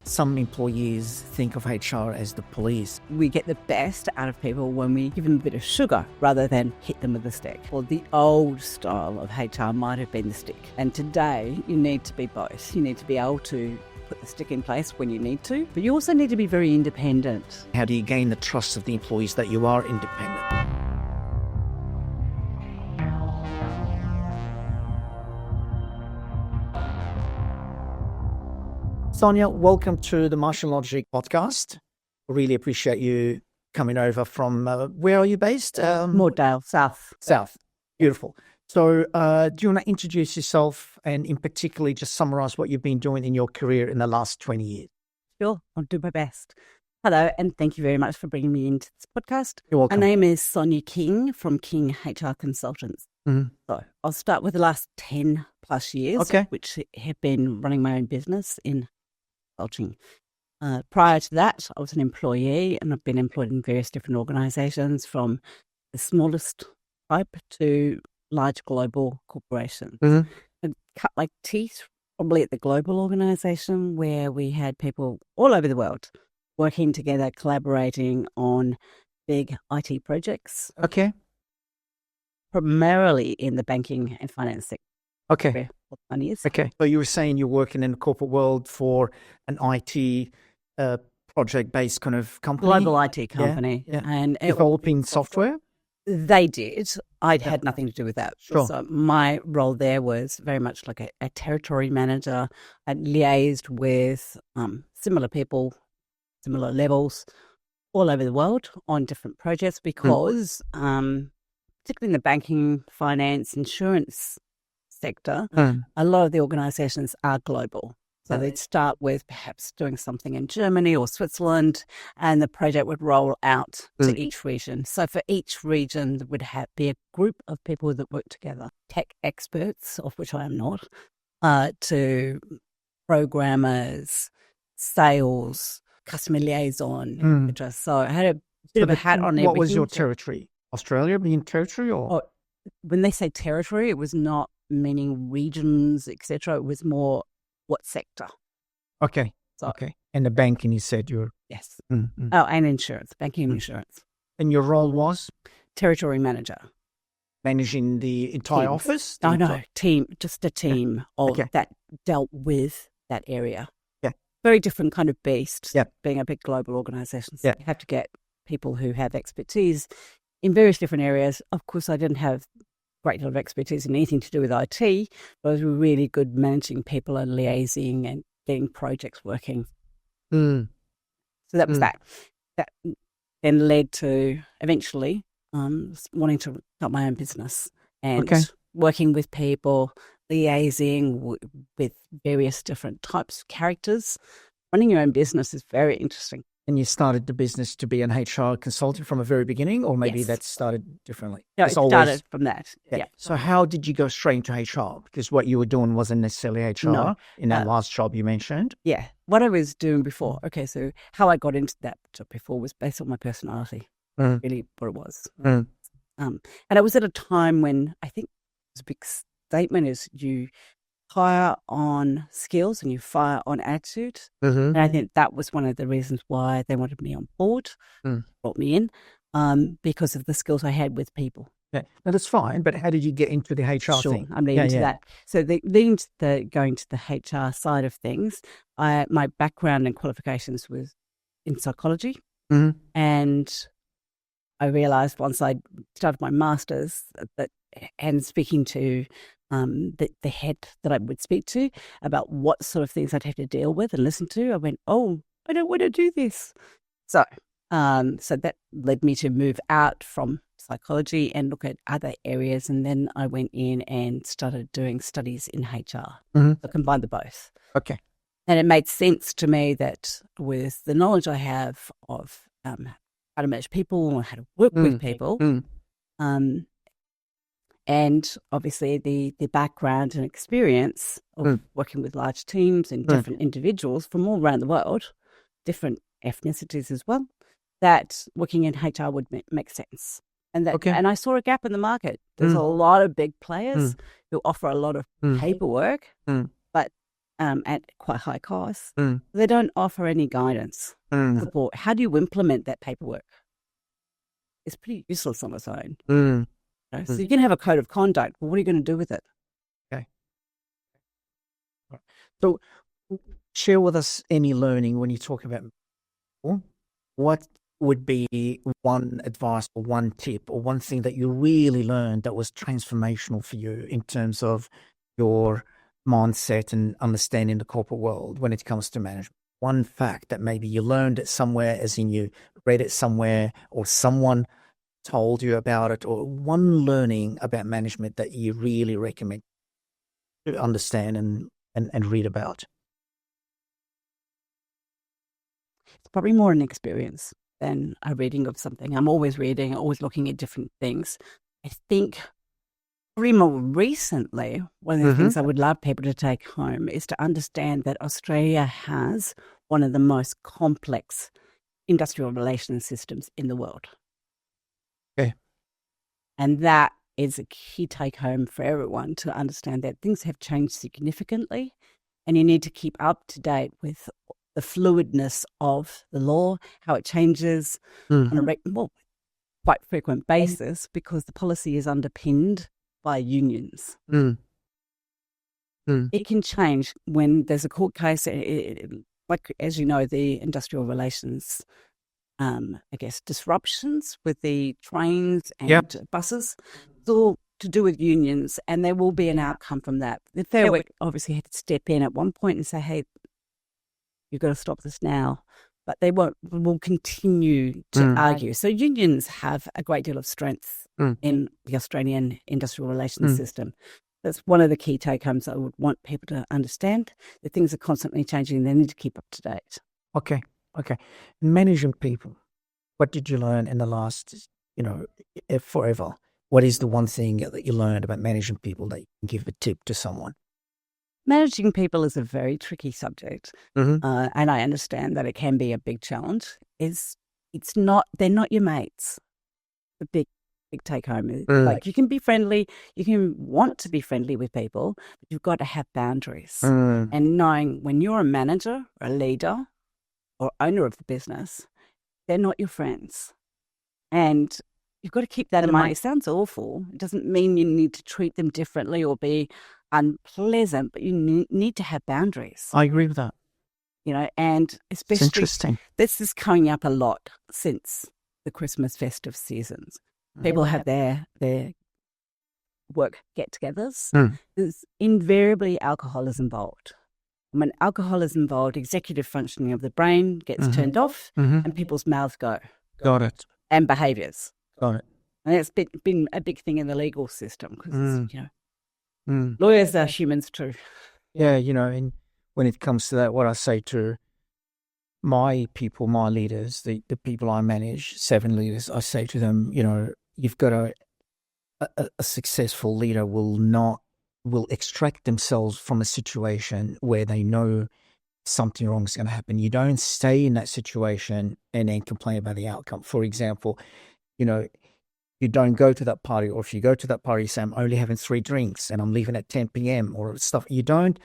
Some employees think of HR as the police. We get the best out of people when we give them a bit of sugar rather than hit them with a stick. Well, the old style of HR might have been the stick. And today, you need to be both. You need to be able to put the stick in place when you need to, but you also need to be very independent. How do you gain the trust of the employees that you are independent? Sonia, welcome to the Martian Logic Podcast. Really appreciate you coming over from, where are you based? Moordale, South. South. Beautiful. So do you want to introduce yourself and in particular just summarize what you've been doing in your career in the last 20 years? Sure, I'll do my best. Hello, and thank you very much for bringing me into this podcast. You're welcome. My name is Sonja King from King HR Consultants. Mm-hmm. So I'll start with the last 10 plus years, which have been running my own business in consulting. Prior to that, I was an employee, and I've been employed in various different organisations, from the smallest type to large global corporations. Mm-hmm. I cut my teeth probably at the global organisation, where we had people all over the world working together, collaborating on big IT projects. Okay. Primarily in the banking and finance sector. Okay. Where all the money is. Okay. So you were saying you're working in the corporate world for an IT project-based kind of company? Global IT company. Yeah. And developing software? They did. I'd had nothing to do with that. Sure. So my role there was very much like a territory manager. I liaised with similar people, similar levels all over the world on different projects because particularly in the banking, finance, insurance sector, a lot of the organisations are global. So they'd start with perhaps doing something in Germany or Switzerland, and the project would roll out to each region. So for each region, there would be a group of people that work together, tech experts, of which I am not, to programmers, sales, customer liaison, etc. So I had a bit of a hat on everything. What was your territory? Australia being territory, or? When they say territory, it was not meaning regions, etc. It was more what sector. Okay. So, okay. And the banking, you said you're... Yes. Mm-hmm. Oh, and insurance, banking and insurance. And your role was? Territory manager. Managing the entire Teams. office? No, team, just a team that dealt with that area. Yeah. Very different kind of beast, yeah. Being a big global organisation. So yeah. You have to get people who have expertise in various different areas. Of course, I didn't have great deal of expertise in anything to do with IT, but I was really good managing people and liaising and getting projects working. So that was that. That then led to eventually wanting to start my own business and working with people, liaising with various different types of characters. Running your own business is very interesting. And you started the business to be an HR consultant from the very beginning, or maybe that started differently? No, it started from that. Yeah. So how did you go straight into HR? Because what you were doing wasn't necessarily HR in that last job you mentioned. Yeah. What I was doing before, so how I got into that job before was based on my personality, really what it was. And I was at a time when I think the big statement is you hire on skills and you fire on attitude. And I think that was one of the reasons why they wanted me on board, brought me in, because of the skills I had with people. Yeah, no, that's fine. But how did you get into the HR thing? I'm leading to that. So leading to going to the HR side of things, my background and qualifications was in psychology. And I realised once I started my master's and speaking to the head that I would speak to about what sort of things I'd have to deal with and listen to, I went, I don't want to do this. So that led me to move out from psychology and look at other areas. And then I went in and started doing studies in HR. So I combined the both. Okay. And it made sense to me that with the knowledge I have of how to manage people and how to work with people, and obviously the background and experience of working with large teams and different individuals from all around the world, different ethnicities as well, that working in HR would make sense. And I saw a gap in the market. There's a lot of big players who offer a lot of paperwork, but at quite high costs. Mm. They don't offer any guidance, support. How do you implement that paperwork? It's pretty useless on its own. So you can have a code of conduct, but what are you going to do with it? Okay. So share with us any learning when you talk about what would be one advice or one tip or one thing that you really learned that was transformational for you in terms of your mindset and understanding the corporate world when it comes to management? One fact that maybe you learned it somewhere, as in you read it somewhere or someone told you about it, or one learning about management that you really recommend to understand and read about? It's probably more an experience than a reading of something. I'm always reading, always looking at different things. I think probably more recently, one of the things I would love people to take home is to understand that Australia has one of the most complex industrial relations systems in the world. Okay. And that is a key take home for everyone, to understand that things have changed significantly and you need to keep up to date with the fluidness of the law, how it changes on a quite frequent basis, because the policy is underpinned by unions. It can change when there's a court case. Like, as you know, the industrial relations, disruptions with the trains and buses, it's all to do with unions, and there will be an outcome from that. The Fair Work obviously had to step in at one point and say, hey, you've got to stop this now. But they will continue to argue. So unions have a great deal of strength in the Australian industrial relations system. That's one of the key take-homes I would want people to understand, that things are constantly changing. They need to keep up to date. Okay. Managing people, what did you learn in the last, forever? What is the one thing that you learned about managing people that you can give a tip to someone? Managing people is a very tricky subject, and I understand that it can be a big challenge. They're not your mates. The big take home is like, you can be friendly, you can want to be friendly with people, but you've got to have boundaries. And knowing when you're a manager or a leader or owner of the business, they're not your friends, and you've got to keep that in mind. It sounds awful. It doesn't mean you need to treat them differently or be unpleasant, but you need to have boundaries. I agree with that. And especially, it's interesting. This is coming up a lot since the Christmas festive seasons. People have their work get-togethers. There's invariably alcohol is involved. And when alcohol is involved, executive functioning of the brain gets turned off, and people's mouths go. Got it. And behaviours. Got it. And it's been a big thing in the legal system, because lawyers are humans too. Yeah, and when it comes to that, what I say to my people, my leaders, the people I manage, 7 leaders, I say to them, you've got a successful leader will extract themselves from a situation where they know something wrong is going to happen. You don't stay in that situation and then complain about the outcome. For example, you don't go to that party, or if you go to that party, you say, I'm only having 3 drinks and I'm leaving at 10 p.m. or stuff. You don't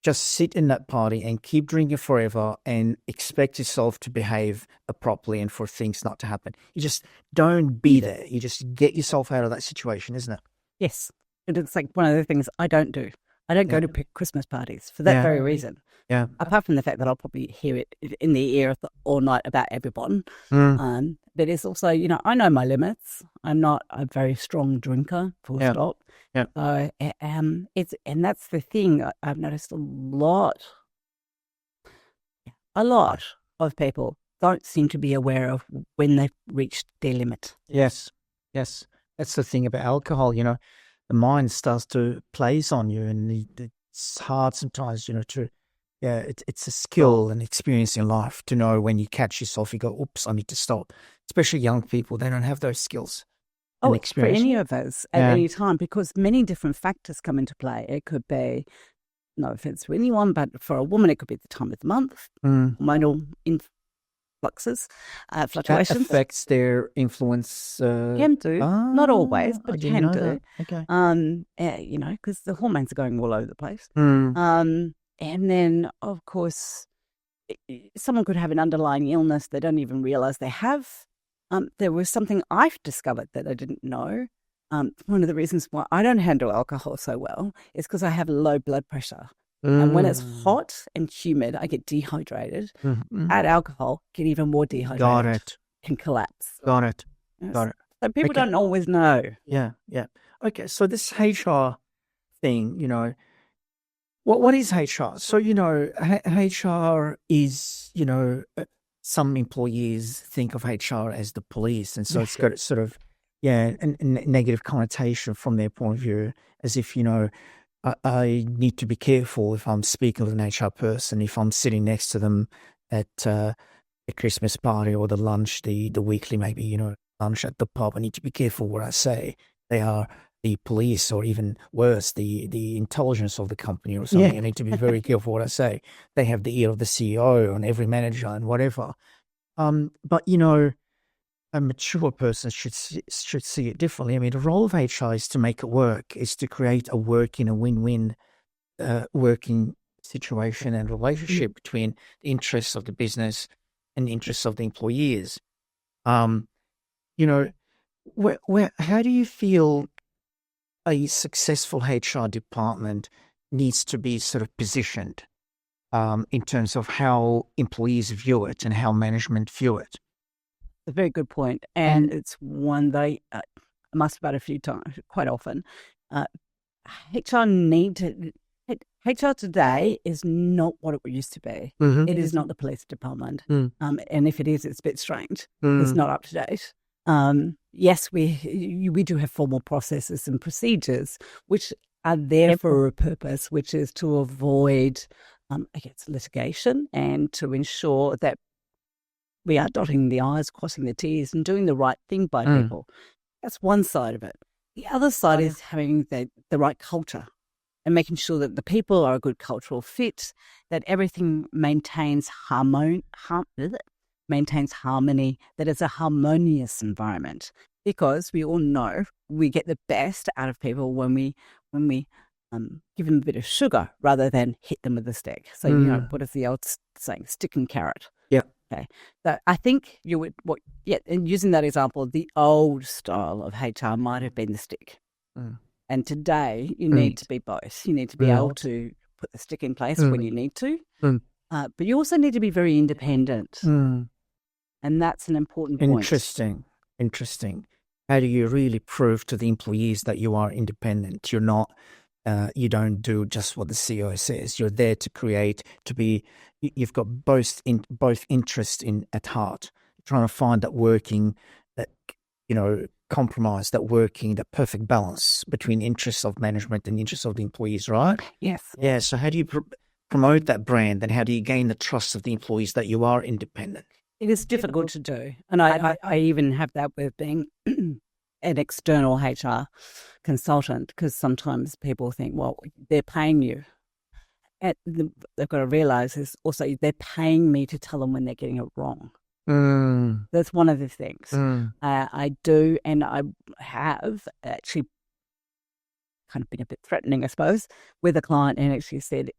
just sit in that party and keep drinking forever and expect yourself to behave properly and for things not to happen. You just don't be there. You just get yourself out of that situation, isn't it? Yes. And it's like one of the things I don't do. I don't go to Christmas parties for that very reason. Yeah. Apart from the fact that I'll probably hear it in the ear all night about everyone. But it's also, I know my limits. I'm not a very strong drinker, full stop. Yeah. So and that's the thing. I've noticed a lot of people don't seem to be aware of when they've reached their limit. Yes. That's the thing about alcohol. The mind starts to plays on you, and it's hard sometimes, it's a skill and experience in life to know when you catch yourself, you go, oops, I need to stop. Especially young people, they don't have those skills and experience. For any of us at any time, because many different factors come into play. It could be, no offense to anyone, but for a woman, it could be the time of the month, hormonal fluctions. That affects their influence. Can do, not always, but it can do. Okay. Because the hormones are going all over the place. And then, of course, someone could have an underlying illness they don't even realize they have. There was something I've discovered that I didn't know. One of the reasons why I don't handle alcohol so well is because I have low blood pressure. And when it's hot and humid, I get dehydrated. Add alcohol, get even more dehydrated. Got it. Can collapse. Got it. Yes. Got it. So people Okay. don't always know. Yeah. Okay, so this HR thing, what is HR? So, HR is, some employees think of HR as the police, and so it's got sort of, a negative connotation from their point of view, as if, I need to be careful if I'm speaking with an HR person, if I'm sitting next to them at a Christmas party or the lunch, the weekly maybe, lunch at the pub. I need to be careful what I say. They are the police, or even worse, the intelligence of the company or something. I need to be very careful what I say. They have the ear of the CEO and every manager and whatever. But, a mature person should see it differently. I mean, the role of HR is to make it work, is to create a win-win working situation and relationship between the interests of the business and the interests of the employees. How do you feel a successful HR department needs to be sort of positioned in terms of how employees view it and how management view it? A very good point. And it's one that I must about a few times, quite often. HR today is not what it used to be. It is not the police department. And if it is, it's a bit strange. It's not up to date. Yes, we do have formal processes and procedures which are there for a purpose, which is to avoid litigation and to ensure that we are dotting the I's, crossing the T's, and doing the right thing by people. That's one side of it. The other side is having the right culture and making sure that the people are a good cultural fit, that everything maintains harmony, that it's a harmonious environment. Because we all know we get the best out of people when we give them a bit of sugar rather than hit them with a stick. So, what is the old saying? Stick and carrot. Yeah. Okay. So I think and using that example, the old style of HR might have been the stick. And today you need to be both. You need to be able to put the stick in place when you need to, but you also need to be very independent. And that's an important point. Interesting. How do you really prove to the employees that you are independent? You're not, you don't do just what the CEO says. You're there to create, you've got both interest at heart, trying to find that compromise, that perfect balance between interests of management and interests of the employees, right? Yes. Yeah. So how do you promote that brand, and how do you gain the trust of the employees that you are independent? It is difficult to do. And I even have that with being an external HR consultant, because sometimes people think, well, they're paying you. And they've got to realize is also they're paying me to tell them when they're getting it wrong. That's one of the things. I do, and I have actually kind of been a bit threatening, I suppose, with a client, and actually said,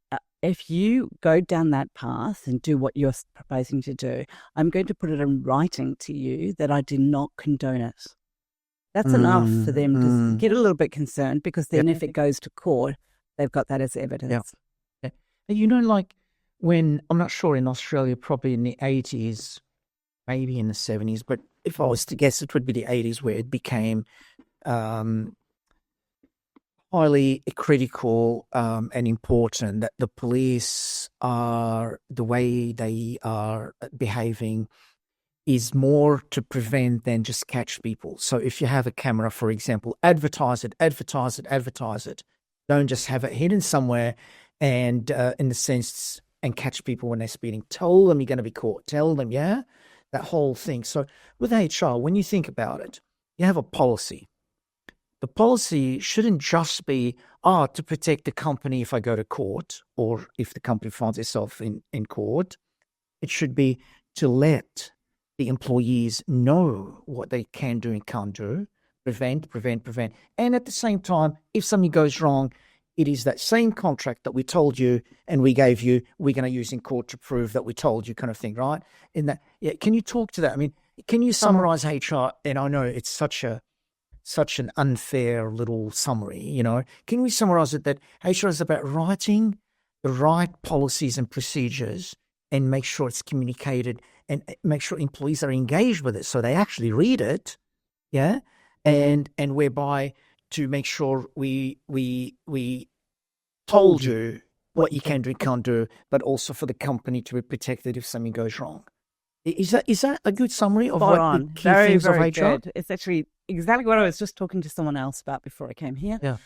if you go down that path and do what you're proposing to do, I'm going to put it in writing to you that I do not condone it. That's enough for them to get a little bit concerned, because then if it goes to court, they've got that as evidence. Yeah. Like when, I'm not sure in Australia, probably in the 80s, maybe in the 70s, but if I was to guess, it would be the 80s where it became highly critical and important that the police are, the way they are behaving is more to prevent than just catch people. So if you have a camera, for example, advertise it. Don't just have it hidden somewhere and in the sense, and catch people when they're speeding. Tell them you're going to be caught. Tell them, that whole thing. So with HR, when you think about it, you have a policy. The policy shouldn't just be, to protect the company if I go to court, or if the company finds itself in court. It should be to let the employees know what they can do and can't do, prevent. And at the same time, if something goes wrong, it is that same contract that we told you and we gave you, we're going to use in court to prove that we told you, kind of thing, right? In that, yeah. Can you talk to that? I mean, can you summarize HR? And I know it's such an unfair little summary, you know. Can we summarize it that HR is about writing the right policies and procedures and make sure it's communicated and make sure employees are engaged with it so they actually read it, yeah? And whereby to make sure we told you what you can do and can't do, but also for the company to be protected if something goes wrong. Is that a good summary of Spot what on. the key Very, things very of HR? good. It's actually exactly what I was just talking to someone else about before I came here. Yeah.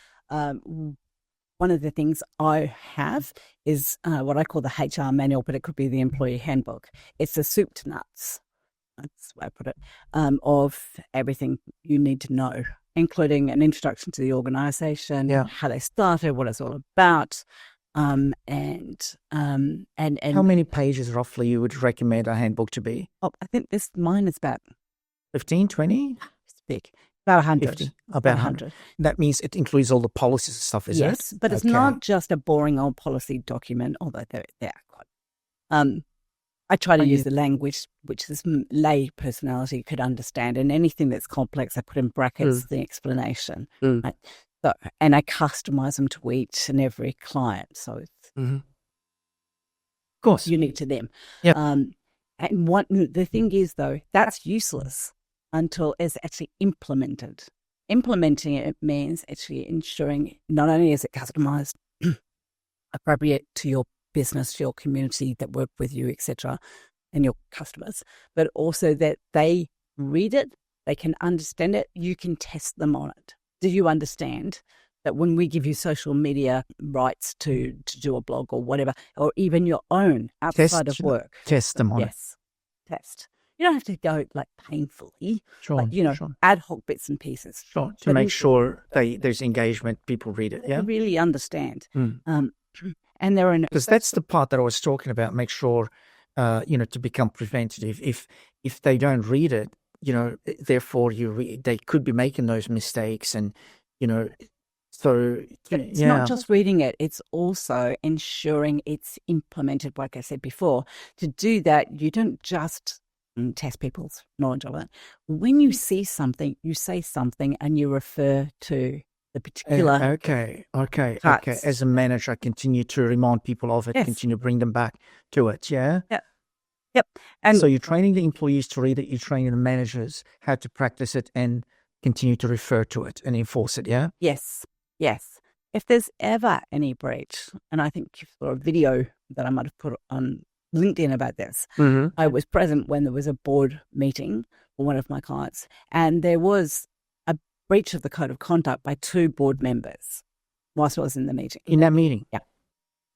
One of the things I have is what I call the HR manual, but it could be the employee handbook. It's the soup to nuts, that's the way I put it, of everything you need to know, including an introduction to the organisation, how they started, what it's all about, and how many pages roughly you would recommend a handbook to be? Oh, I think mine is about 15, 20? It's big. About 100. 50, about 100. That means it includes all the policies and stuff, is it? Yes, but it's not just a boring old policy document, although they are quite. I try to use the language which this lay personality could understand, and anything that's complex, I put in brackets the explanation. Right? So, and I customize them to each and every client, so it's of course unique to them. Yep. And the thing is, though, that's useless until it's actually implemented. Implementing it means actually ensuring not only is it customized, appropriate to your business, to your community that work with you, etc., and your customers, but also that they read it, they can understand it, you can test them on it. Do you understand that when we give you social media rights to do a blog or whatever, or even your own outside of work? Test them on it. Yes, test. You don't have to go like painfully, sure, like, ad hoc bits and pieces. Sure, to make sure there's engagement, people read it, yeah? They really understand. And there are because that's the part that I was talking about, make sure, to become preventative. If they don't read it, therefore they could be making those mistakes and, so it's not just reading it, it's also ensuring it's implemented, like I said before. To do that, you don't just test people's knowledge of it. When you see something, you say something and you refer to the particular Okay. As a manager, I continue to remind people of it, continue to bring them back to it, yeah? Yep. And so you're training the employees to read it, you're training the managers how to practice it and continue to refer to it and enforce it, yeah? Yes. If there's ever any breach, and I think you saw a video that I might have put on LinkedIn about this. I was present when there was a board meeting for one of my clients, and there was a breach of the code of conduct by 2 board members whilst I was in the meeting. In that meeting? Yeah.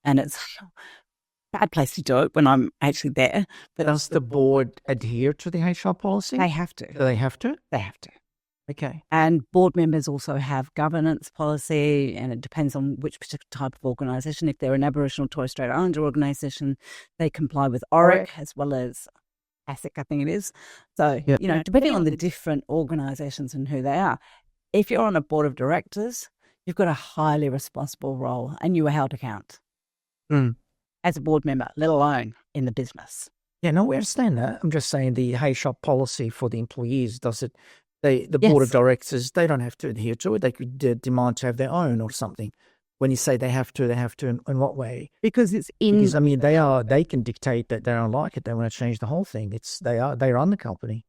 And it's a bad place to do it when I'm actually there. But does the board adhere to the HR policy? They have to. Do they have to? They have to. Okay. And board members also have governance policy, and it depends on which particular type of organisation. If they're an Aboriginal and Torres Strait Islander organisation, they comply with ORIC as well as ASIC, I think it is. So, depending on the different organisations and who they are, if you're on a board of directors, you've got a highly responsible role and you are held account as a board member, let alone in the business. Yeah, no, we understand that. I'm just saying the HR policy for the employees, does it? The board of directors, they don't have to adhere to it. They could demand to have their own or something. When you say they have to in what way? Because they can dictate that they don't like it. They want to change the whole thing. They run the company.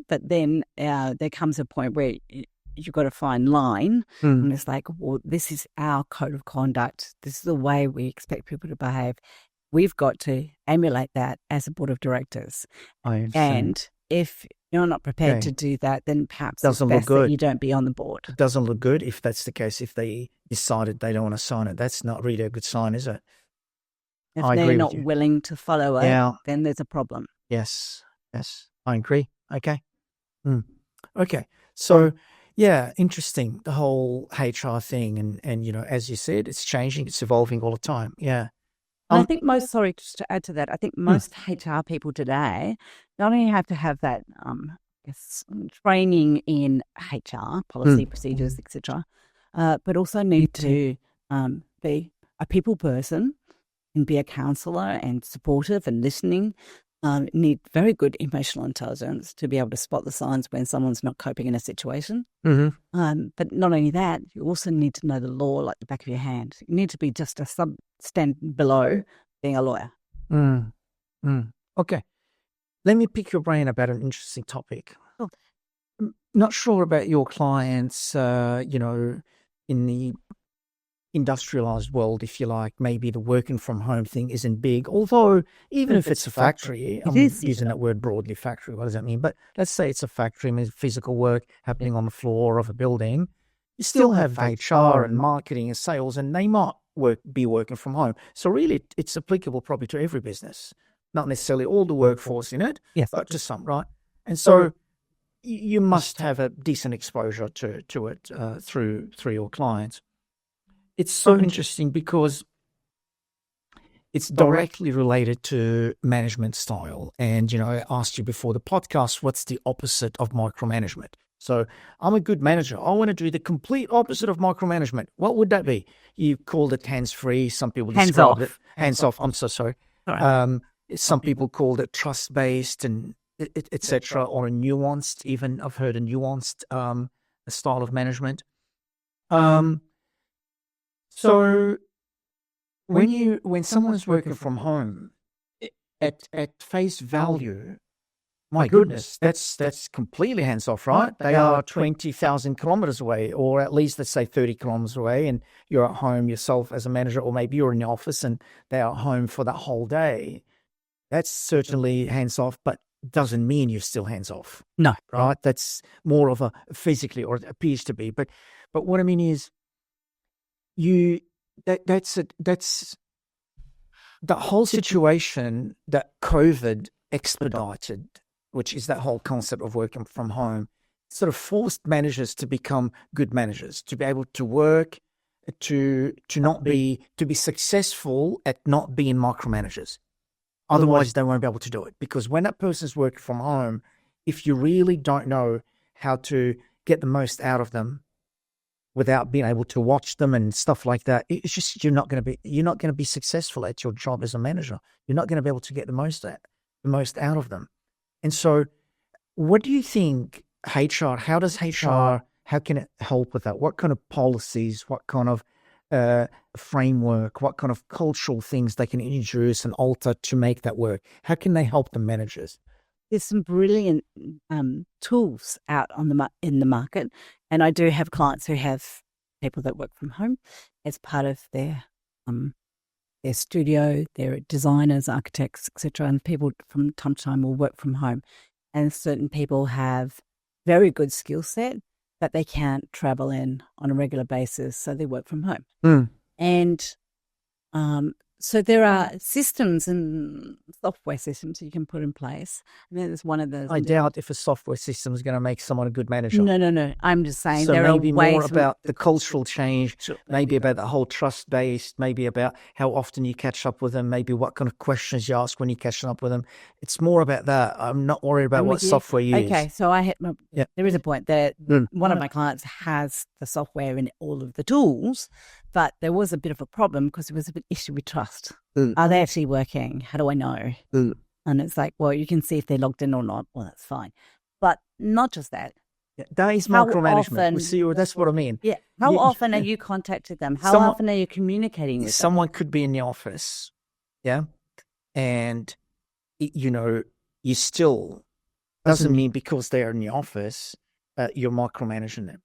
But then there comes a point where you've got a fine line, and it's like, well, this is our code of conduct. This is the way we expect people to behave. We've got to emulate that as a board of directors. I understand. And if you're not prepared to do that, then perhaps it's best that you don't be on the board. It doesn't look good if that's the case. If they decided they don't want to sign it, that's not really a good sign, is it? If they're not willing to follow it, then there's a problem. Yes, I agree. Okay. Okay. So, interesting, the whole HR thing. And as you said, it's changing, it's evolving all the time. Yeah. I think just to add to that, I think most HR people today not only have to have that training in HR, policy, procedures, etc., but also need to be a people person and be a counsellor and supportive and listening. Need very good emotional intelligence to be able to spot the signs when someone's not coping in a situation. But not only that, you also need to know the law like the back of your hand. You need to be just a stand below being a lawyer. Okay. Let me pick your brain about an interesting topic. Sure. Not sure about your clients, in the industrialized world, if you like. Maybe the working from home thing isn't big, although even if it's a factory, I'm using that word broadly, factory, what does that mean? But let's say it's a factory, I mean, physical work happening on the floor of a building. You still have HR and marketing and sales, and they might be working from home. So really, it's applicable probably to every business, not necessarily all the workforce in it, but to some, right? And so you must have a decent exposure to it through your clients. It's so interesting because it's directly related to management style. And, I asked you before the podcast, what's the opposite of micromanagement? So I'm a good manager. I want to do the complete opposite of micromanagement. What would that be? You called it hands-free. Some people described it. Hands-off. I'm so sorry. Some people called it trust-based and etc. or a nuanced, even I've heard a nuanced style of management. So when someone's working from home, at face value, my goodness, that's completely hands off, right? They are 20,000 kilometers away, or at least let's say 30 kilometers away, and you're at home yourself as a manager, or maybe you're in the office and they're at home for that whole day. That's certainly hands off, but doesn't mean you're still hands off. No, right? That's more of a physically, or it appears to be. But what I mean is, that's the whole situation that COVID expedited, which is that whole concept of working from home, sort of forced managers to become good managers, to be able to work, to be successful at not being micromanagers. Otherwise, they won't be able to do it. Because when that person's working from home, if you really don't know how to get the most out of them without being able to watch them and stuff like that, it's just you're not going to be successful at your job as a manager. You're not going to be able to get the most out of them. And so, what do you think HR? How can it help with that? What kind of policies? What kind of framework? What kind of cultural things they can introduce and alter to make that work? How can they help the managers? There's some brilliant tools out in the market, and I do have clients who have people that work from home as part of their studio. They're designers, architects, etc., and people from time to time will work from home. And certain people have very good skill set, but they can't travel in on a regular basis, so they work from home. And so there are systems and software systems you can put in place. I mean, there's one of those. I doubt if a software system is going to make someone a good manager. No. I'm just saying so there maybe are ways more about the cultural change, maybe about the whole trust-based, maybe about how often you catch up with them, maybe what kind of questions you ask when you're catching up with them. It's more about that. I'm not worried about what software you use. Okay, so there is a point that one of my clients has the software in all of the tools, but there was a bit of a problem because there was a bit issue with trust. Are they actually working? How do I know? And it's like, well, you can see if they're logged in or not. Well, that's fine. But not just that. That is micromanagement. That's what I mean. Yeah. How often are you contacting them? How often are you communicating with them? Someone could be in the office, and, you still, doesn't mean because they're in the office, you're micromanaging them.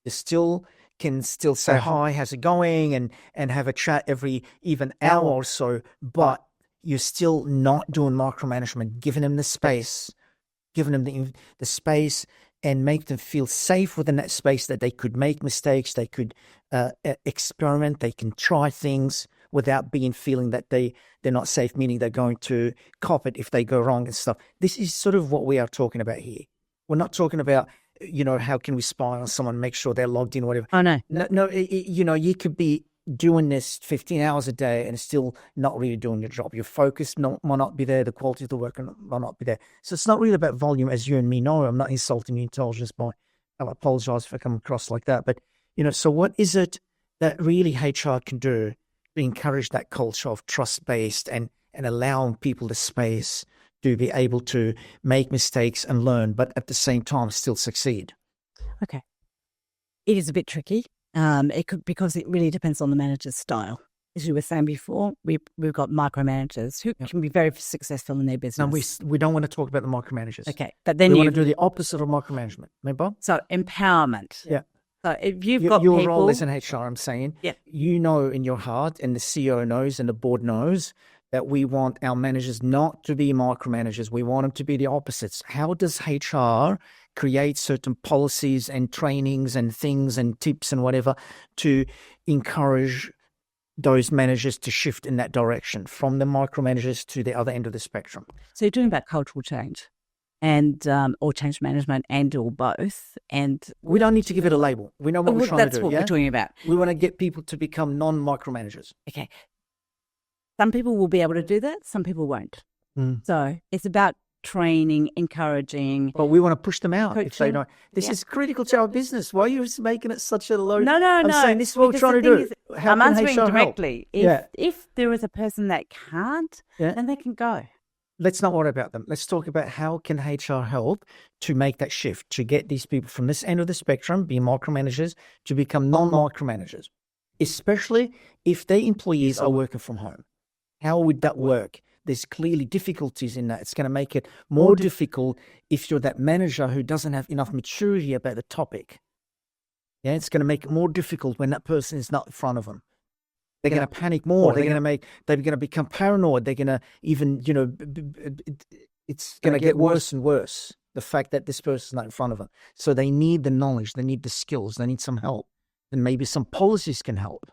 You can still say, hi, how's it going? And have a chat every even hour or so, but you're still not doing micromanagement, giving them the space, the space and make them feel safe within that space that they could make mistakes, they could experiment, they can try things without feeling that they're not safe, meaning they're going to cop it if they go wrong and stuff. This is sort of what we are talking about here. We're not talking about, how can we spy on someone, make sure they're logged in, whatever. Oh, no. No, you could be doing this 15 hours a day and still not really doing your job. Your focus might not be there. The quality of the work might not be there. So it's not really about volume, as you and me know. I'm not insulting your intelligence I apologize if I come across like that. But So what is it that really HR can do to encourage that culture of trust-based and allowing people the space to be able to make mistakes and learn, but at the same time still succeed? Okay. It is a bit tricky. Because it really depends on the manager's style. As you were saying before, we've got micromanagers who can be very successful in their business. No, we don't want to talk about the micromanagers. Okay, but then we want to do the opposite of micromanagement. Remember? So empowerment. Yeah. So if you've got your people, role as an HR, I'm saying, yeah, you know in your heart, and the CEO knows, and the board knows, that we want our managers not to be micromanagers. We want them to be the opposites. How does HR create certain policies and trainings and things and tips and whatever to encourage those managers to shift in that direction from the micromanagers to the other end of the spectrum? So you're talking about cultural change and or change management and or both. And we don't need to give it a label. We know what we're trying to do. That's what we're talking about. We want to get people to become non-micromanagers. Okay. Some people will be able to do that. Some people won't. So it's about training, encouraging. But we want to push them out coaching. if they know. This is critical to our business. Why are you making it such a low? No. I'm saying this is what we're trying to do. How I'm can answering HR directly. help? If there is a person that can't, then they can go. Let's not worry about them. Let's talk about how can HR help to make that shift, to get these people from this end of the spectrum, being micromanagers, to become non-micromanagers, especially if their employees are working from home. How would that work? There's clearly difficulties in that. It's going to make it more difficult if you're that manager who doesn't have enough maturity about the topic. Yeah, it's going to make it more difficult when that person is not in front of them. They're going to panic more. They're going to become paranoid. They're going to even, it's going to get worse and worse. The fact that this person's not in front of them. So they need the knowledge. They need the skills. They need some help. And maybe some policies can help.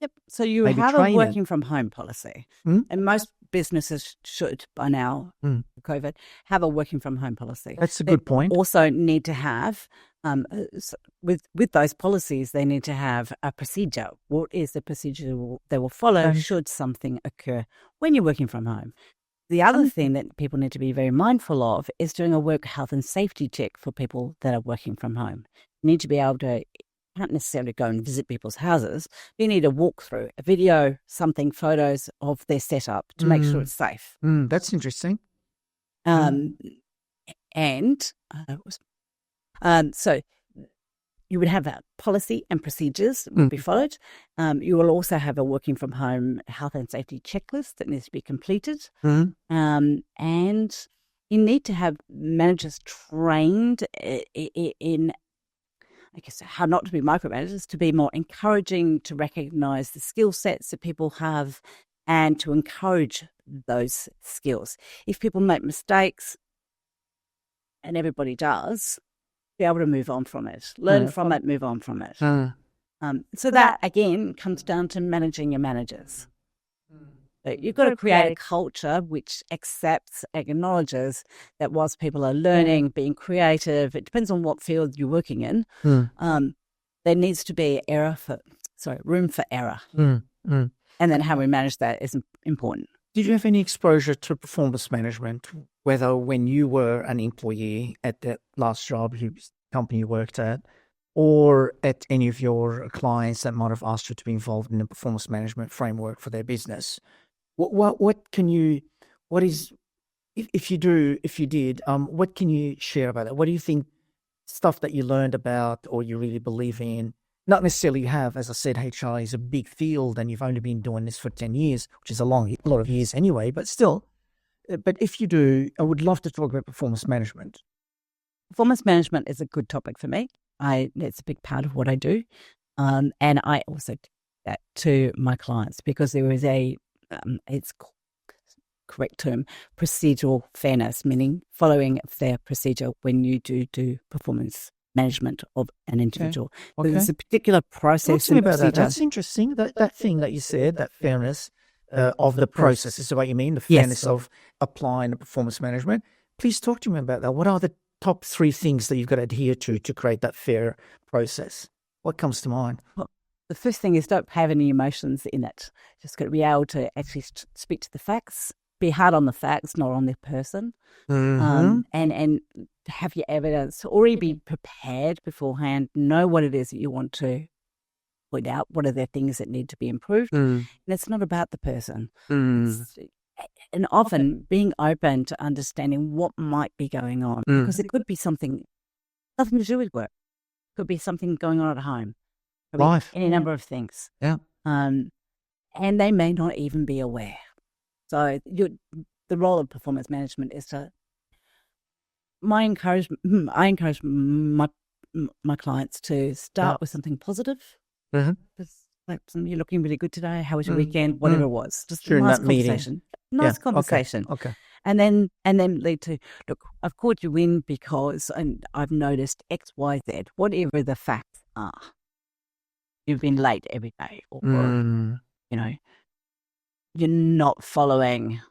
Yep. So you Maybe have training. a working from home policy, and most businesses should by now, COVID, have a working from home policy. That's a good point. Also need to have, with those policies, they need to have a procedure. What is the procedure they will follow should something occur when you're working from home? The other thing that people need to be very mindful of is doing a work health and safety check for people that are working from home. You need to be able to, can't necessarily go and visit people's houses. You need a walkthrough, a video, something, photos of their setup to make sure it's safe. That's interesting. So you would have a policy and procedures will be followed. You will also have a working from home health and safety checklist that needs to be completed. And you need to have managers trained in I guess, how not to be micromanagers, to be more encouraging, to recognise the skill sets that people have and to encourage those skills. If people make mistakes, and everybody does, be able to move on from it, learn from it, move on from it. So that, again, comes down to managing your managers. So you've got to create a culture which accepts, acknowledges that whilst people are learning, being creative, it depends on what field you're working in, there needs to be room for error. And then how we manage that is important. Did you have any exposure to performance management, whether when you were an employee at that last company you worked at, or at any of your clients that might have asked you to be involved in the performance management framework for their business? What can you, if you did, what can you share about that? What do you think, stuff that you learned about or you really believe in? Not necessarily you have, as I said, HR is a big field and you've only been doing this for 10 years, which is a lot of years anyway, but still. But if you do, I would love to talk about performance management. Performance management is a good topic for me. It's a big part of what I do. And I also do that to my clients because there is it's correct term, procedural fairness, meaning following their procedure when you do performance management of an individual. Okay. There's a particular process and procedure. That's interesting. That thing that you said, that fairness of the process, is what you mean, the fairness of applying the performance management. Please talk to me about that. What are the top 3 things that you've got to adhere to create that fair process? What comes to mind? Well, the first thing is don't have any emotions in it. Just got to be able to actually speak to the facts be hard on the facts, not on the person. And have your evidence, already be prepared beforehand, know what it is that you want to point out, what are the things that need to be improved. And it's not about the person. And often being open to understanding what might be going on, because it could be something, nothing to do with work. It could be something going on at home. Right. Any number of things. Yeah. And they may not even be aware. So the role of performance management is to, I encourage my clients to start with something positive. Like, you're looking really good today. How was your weekend? Whatever it was, just during a nice that meeting. conversation. Nice conversation. Okay. And then lead to, look, I've called you in because, and I've noticed X, Y, Z, whatever the facts are. You've been late every day, or you know, you're not following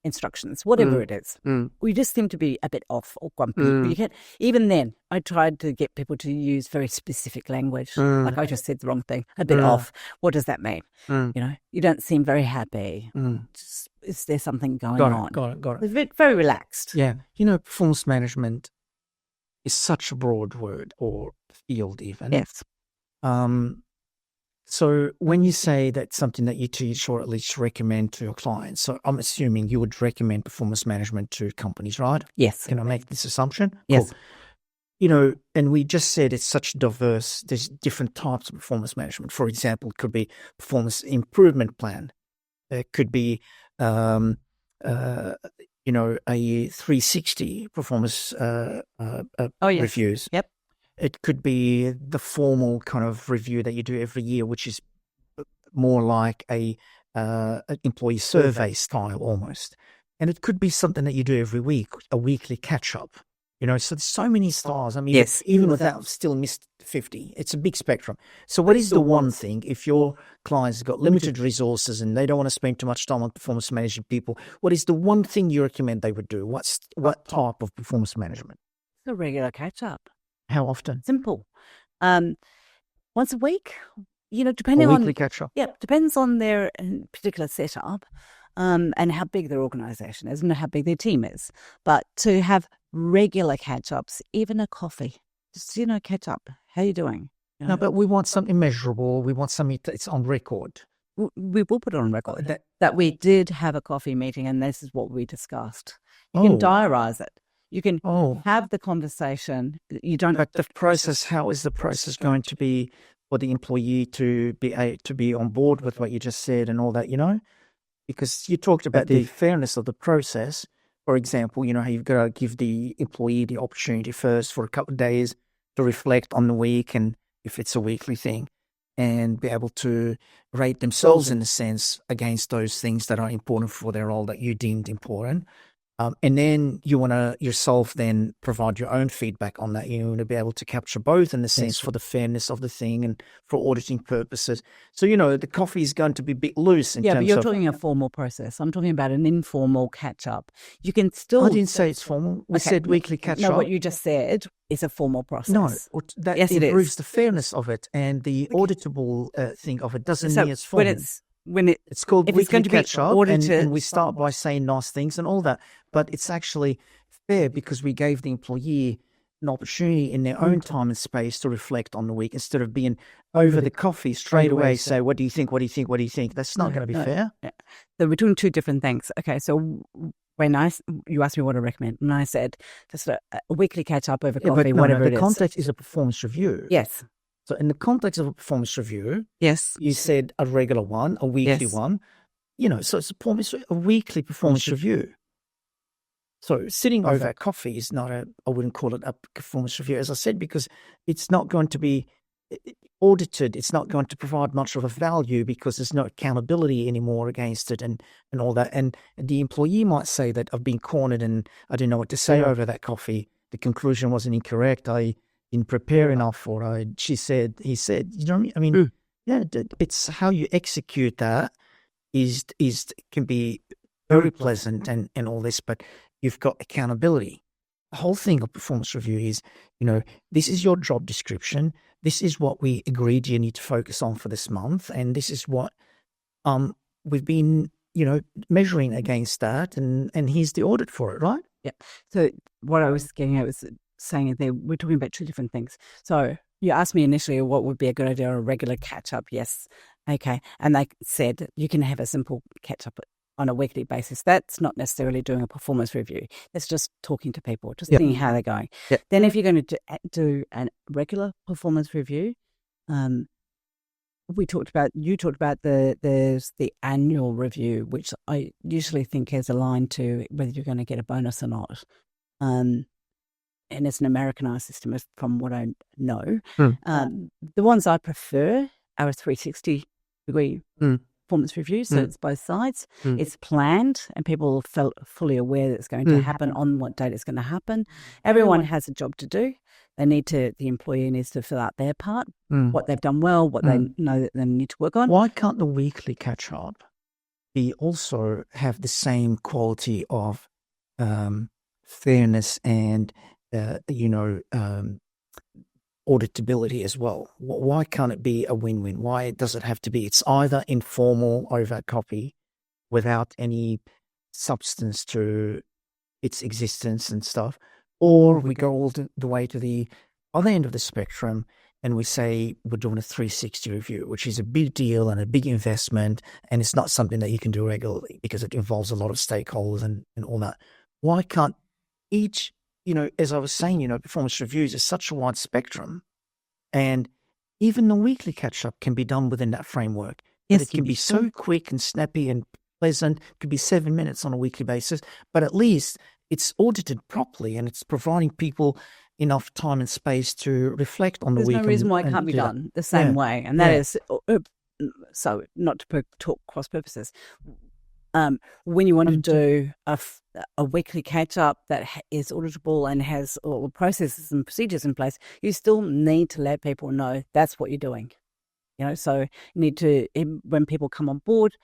instructions, whatever it is. We just seem to be a bit off or grumpy. You can't, even then, I tried to get people to use very specific language. Like, I just said the wrong thing, a bit off. What does that mean? You know, you don't seem very happy. Is there something going on? Got it. It's very relaxed. Yeah. You know, performance management is such a broad word, or field even. Yes. So when you say that's something that you teach or at least recommend to your clients, so I'm assuming you would recommend performance management to companies, right? Yes. Can I make this assumption? Yes. Cool. You know, and we just said it's such diverse, there's different types of performance management. For example, it could be performance improvement plan. It could be, you know, a 360 performance reviews. Yep. It could be the formal kind of review that you do every year, which is more like an employee survey style almost. And it could be something that you do every week, a weekly catch-up. You know, so there's so many styles. I mean, Yes. even with that, I've still missed 50. It's a big spectrum. So what is the one thing, if your clients have got limited resources and they don't want to spend too much time on performance managing people, what is the one thing you recommend they would do? What type of performance management? A regular catch-up. How often? Simple. Once a week, you know, depending on... weekly catch-up? Yeah, depends on their particular setup and how big their organisation is and how big their team is. But to have regular catch-ups, even a coffee, just, you know, catch up. How are you doing? You know? No, but we want something measurable. We want something that's on record. We will put it on record that we did have a coffee meeting and this is what we discussed. You can diarise it. You can have the conversation. You don't. But the process, how is the process going to be for the employee to be on board with what you just said and all that, you know? Because you talked about the fairness of the process. For example, you know, how you've got to give the employee the opportunity first for a couple of days to reflect on the week, and if it's a weekly thing, and be able to rate themselves in a sense against those things that are important for their role that you deemed important. And then you want to yourself then provide your own feedback on that. You want to be able to capture both in the sense for the fairness of the thing and for auditing purposes. So, you know, the coffee is going to be a bit loose in terms of... Yeah, but you're talking a formal process. I'm talking about an informal catch-up. You can still... I didn't say it's formal. We said weekly catch-up. No, what you just said is a formal process. No, that yes, improves the fairness of it, and the auditable thing of it doesn't mean it's formal. It's called weekly catch-up, and we start by saying nice things and all that. But it's actually fair because we gave the employee an opportunity in their own time and space to reflect on the week instead of being over the coffee straight away, say, what do you think, what do you think, what do you think? That's not going to be fair. Yeah. So we're doing two different things. Okay, so when you asked me what I recommend, and I said just a weekly catch-up over coffee, whatever it is. The context is a performance review. Yes. So in the context of a performance review, yes, you said a regular one, a weekly one, you know, so it's a weekly performance review. So sitting over a coffee is not I wouldn't call it a performance review, as I said, because it's not going to be audited. It's not going to provide much of a value because there's no accountability anymore against it and all that. And the employee might say that I've been cornered and I didn't know what to say over that coffee. The conclusion wasn't incorrect. I didn't prepare enough, or he said, you know what I mean? Yeah, it's how you execute that can be very pleasant and all this, but you've got accountability. The whole thing of performance review is, you know, this is your job description. This is what we agreed you need to focus on for this month. And this is what we've been measuring against that, and here's the audit for it, right? Yeah. So what I was getting at was saying that we're talking about two different things. So you asked me initially what would be a good idea, a regular catch-up. Yes. Okay. And they said you can have a simple catch-up on a weekly basis. That's not necessarily doing a performance review. That's just talking to people, just seeing how they're going. Yep. Then if you're going to do a regular performance review, you talked about there's the annual review, which I usually think is aligned to whether you're going to get a bonus or not. And it's an Americanized system from what I know. The ones I prefer are a 360-degree performance review. So it's both sides. It's planned and people felt fully aware that it's going to happen on what date it's going to happen. Everyone has a job to do. The employee needs to fill out their part, what they've done well, what they know that they need to work on. Why can't the weekly catch-up also have the same quality of fairness and, auditability as well? Why can't it be a win-win? Why does it have to be? It's either informal over copy without any substance to its existence and stuff, or we go all the way to the other end of the spectrum and we say we're doing a 360 review, which is a big deal and a big investment, and it's not something that you can do regularly because it involves a lot of stakeholders and all that. Why can't each, as I was saying, performance reviews is such a wide spectrum, and even the weekly catch-up can be done within that framework. Yes, it can be so quick and snappy and pleasant. It could be 7 minutes on a weekly basis, but at least it's audited properly and it's providing people enough time and space to reflect on the week. There's no reason why it can't be done the same way. And that is, so not to talk cross purposes, when you want to do a weekly catch-up that is auditable and has all processes and procedures in place, you still need to let people know that's what you're doing. So you need to, when people come on board,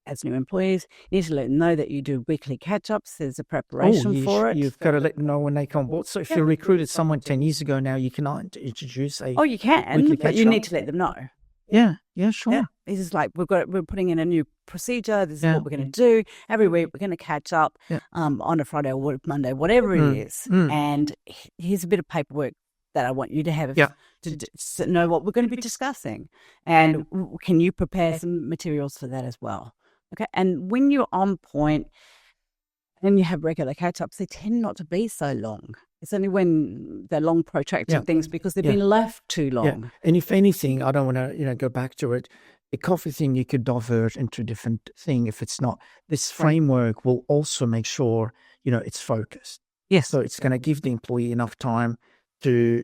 as new employees, you need to let them know that you do weekly catch-ups. There's a preparation for it. You've got to let them know when they come on board. So if you recruited someone 10 years ago now, you cannot introduce a you can, but you need to let them know. Yeah, sure. Yeah. This is like we're putting in a new procedure. This is what we're going to do. Every week we're going to catch up on a Friday or Monday, whatever it is. And here's a bit of paperwork that I want you to have to know what we're going to be discussing. And can you prepare some materials for that as well? Okay, and when you're on point and you have regular catch-ups, they tend not to be so long. It's only when they're long, protracted things because they've been left too long. Yeah. And if anything, I don't want to, go back to it. The coffee thing you could divert into a different thing if it's not. This framework will also make sure, it's focused. Yes. So it's going to give the employee enough time to,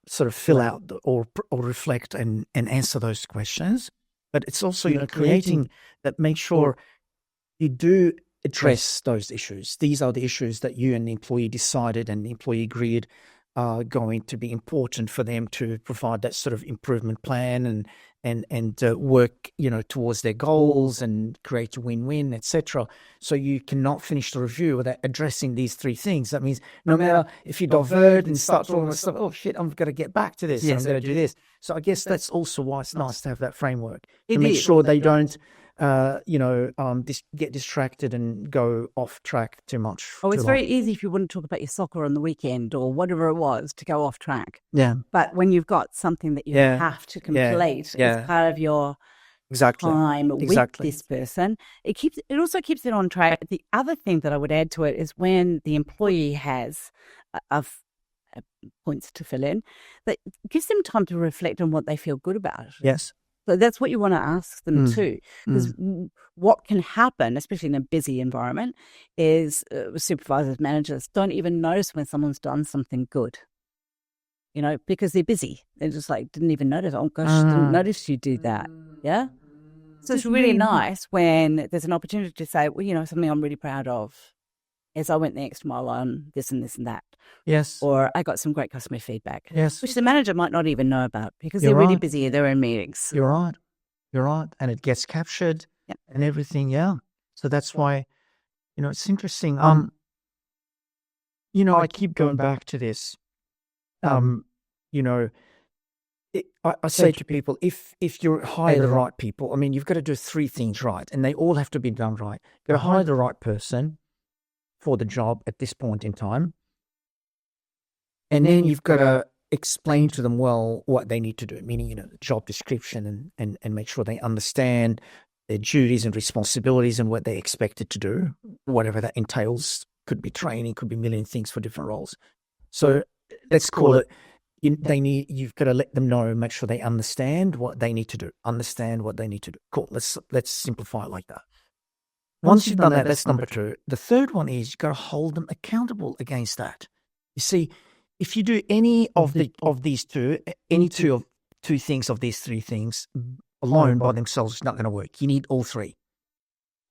sort of fill out or reflect and answer those questions. But it's also, creating that, make sure you do address those issues. These are the issues that you and the employee decided and the employee agreed are going to be important for them to provide that sort of improvement plan and work, towards their goals and create a win-win, etc. So you cannot finish the review without addressing these three things. That means no matter if you divert and start talking about stuff, oh shit, I'm going to get back to this. I'm going to do this. So I guess that's also why it's nice to have that framework to make sure they don't, get distracted and go off track too much. It's very easy if you want to talk about your soccer on the weekend or whatever it was to go off track. Yeah. But when you've got something that you have to complete as part of your time with this person, it also keeps it on track. The other thing that I would add to it is when the employee has points to fill in, that gives them time to reflect on what they feel good about. Yes. So that's what you want to ask them too. Because what can happen, especially in a busy environment, is supervisors, managers don't even notice when someone's done something good. Because they're busy. They're just like, didn't even notice. Oh gosh, didn't notice you do that. Yeah. So it's really nice when there's an opportunity to say, well, something I'm really proud of is I went the extra mile on this and this and that. Yes. Or I got some great customer feedback. Yes. Which the manager might not even know about because they're really busy in their own meetings. You're right. And it gets captured and everything. Yeah. So that's why, it's interesting. I keep going back to this. I say to people, if you hire the right people, I mean, you've got to do 3 things right, and they all have to be done right. You've got to hire the right person for the job at this point in time, and then you've got to explain to them well what they need to do, meaning, the job description, and make sure they understand their duties and responsibilities and what they're expected to do, whatever that entails. Could be training, could be a million things for different roles. So let's call it, you've got to let them know, make sure they understand what they need to do. Cool. Let's simplify it like that. Once you've done that, that's number 2. The third one is you've got to hold them accountable against that. You see, if you do any of these two things of these 3 things alone by themselves, it's not going to work. You need all 3.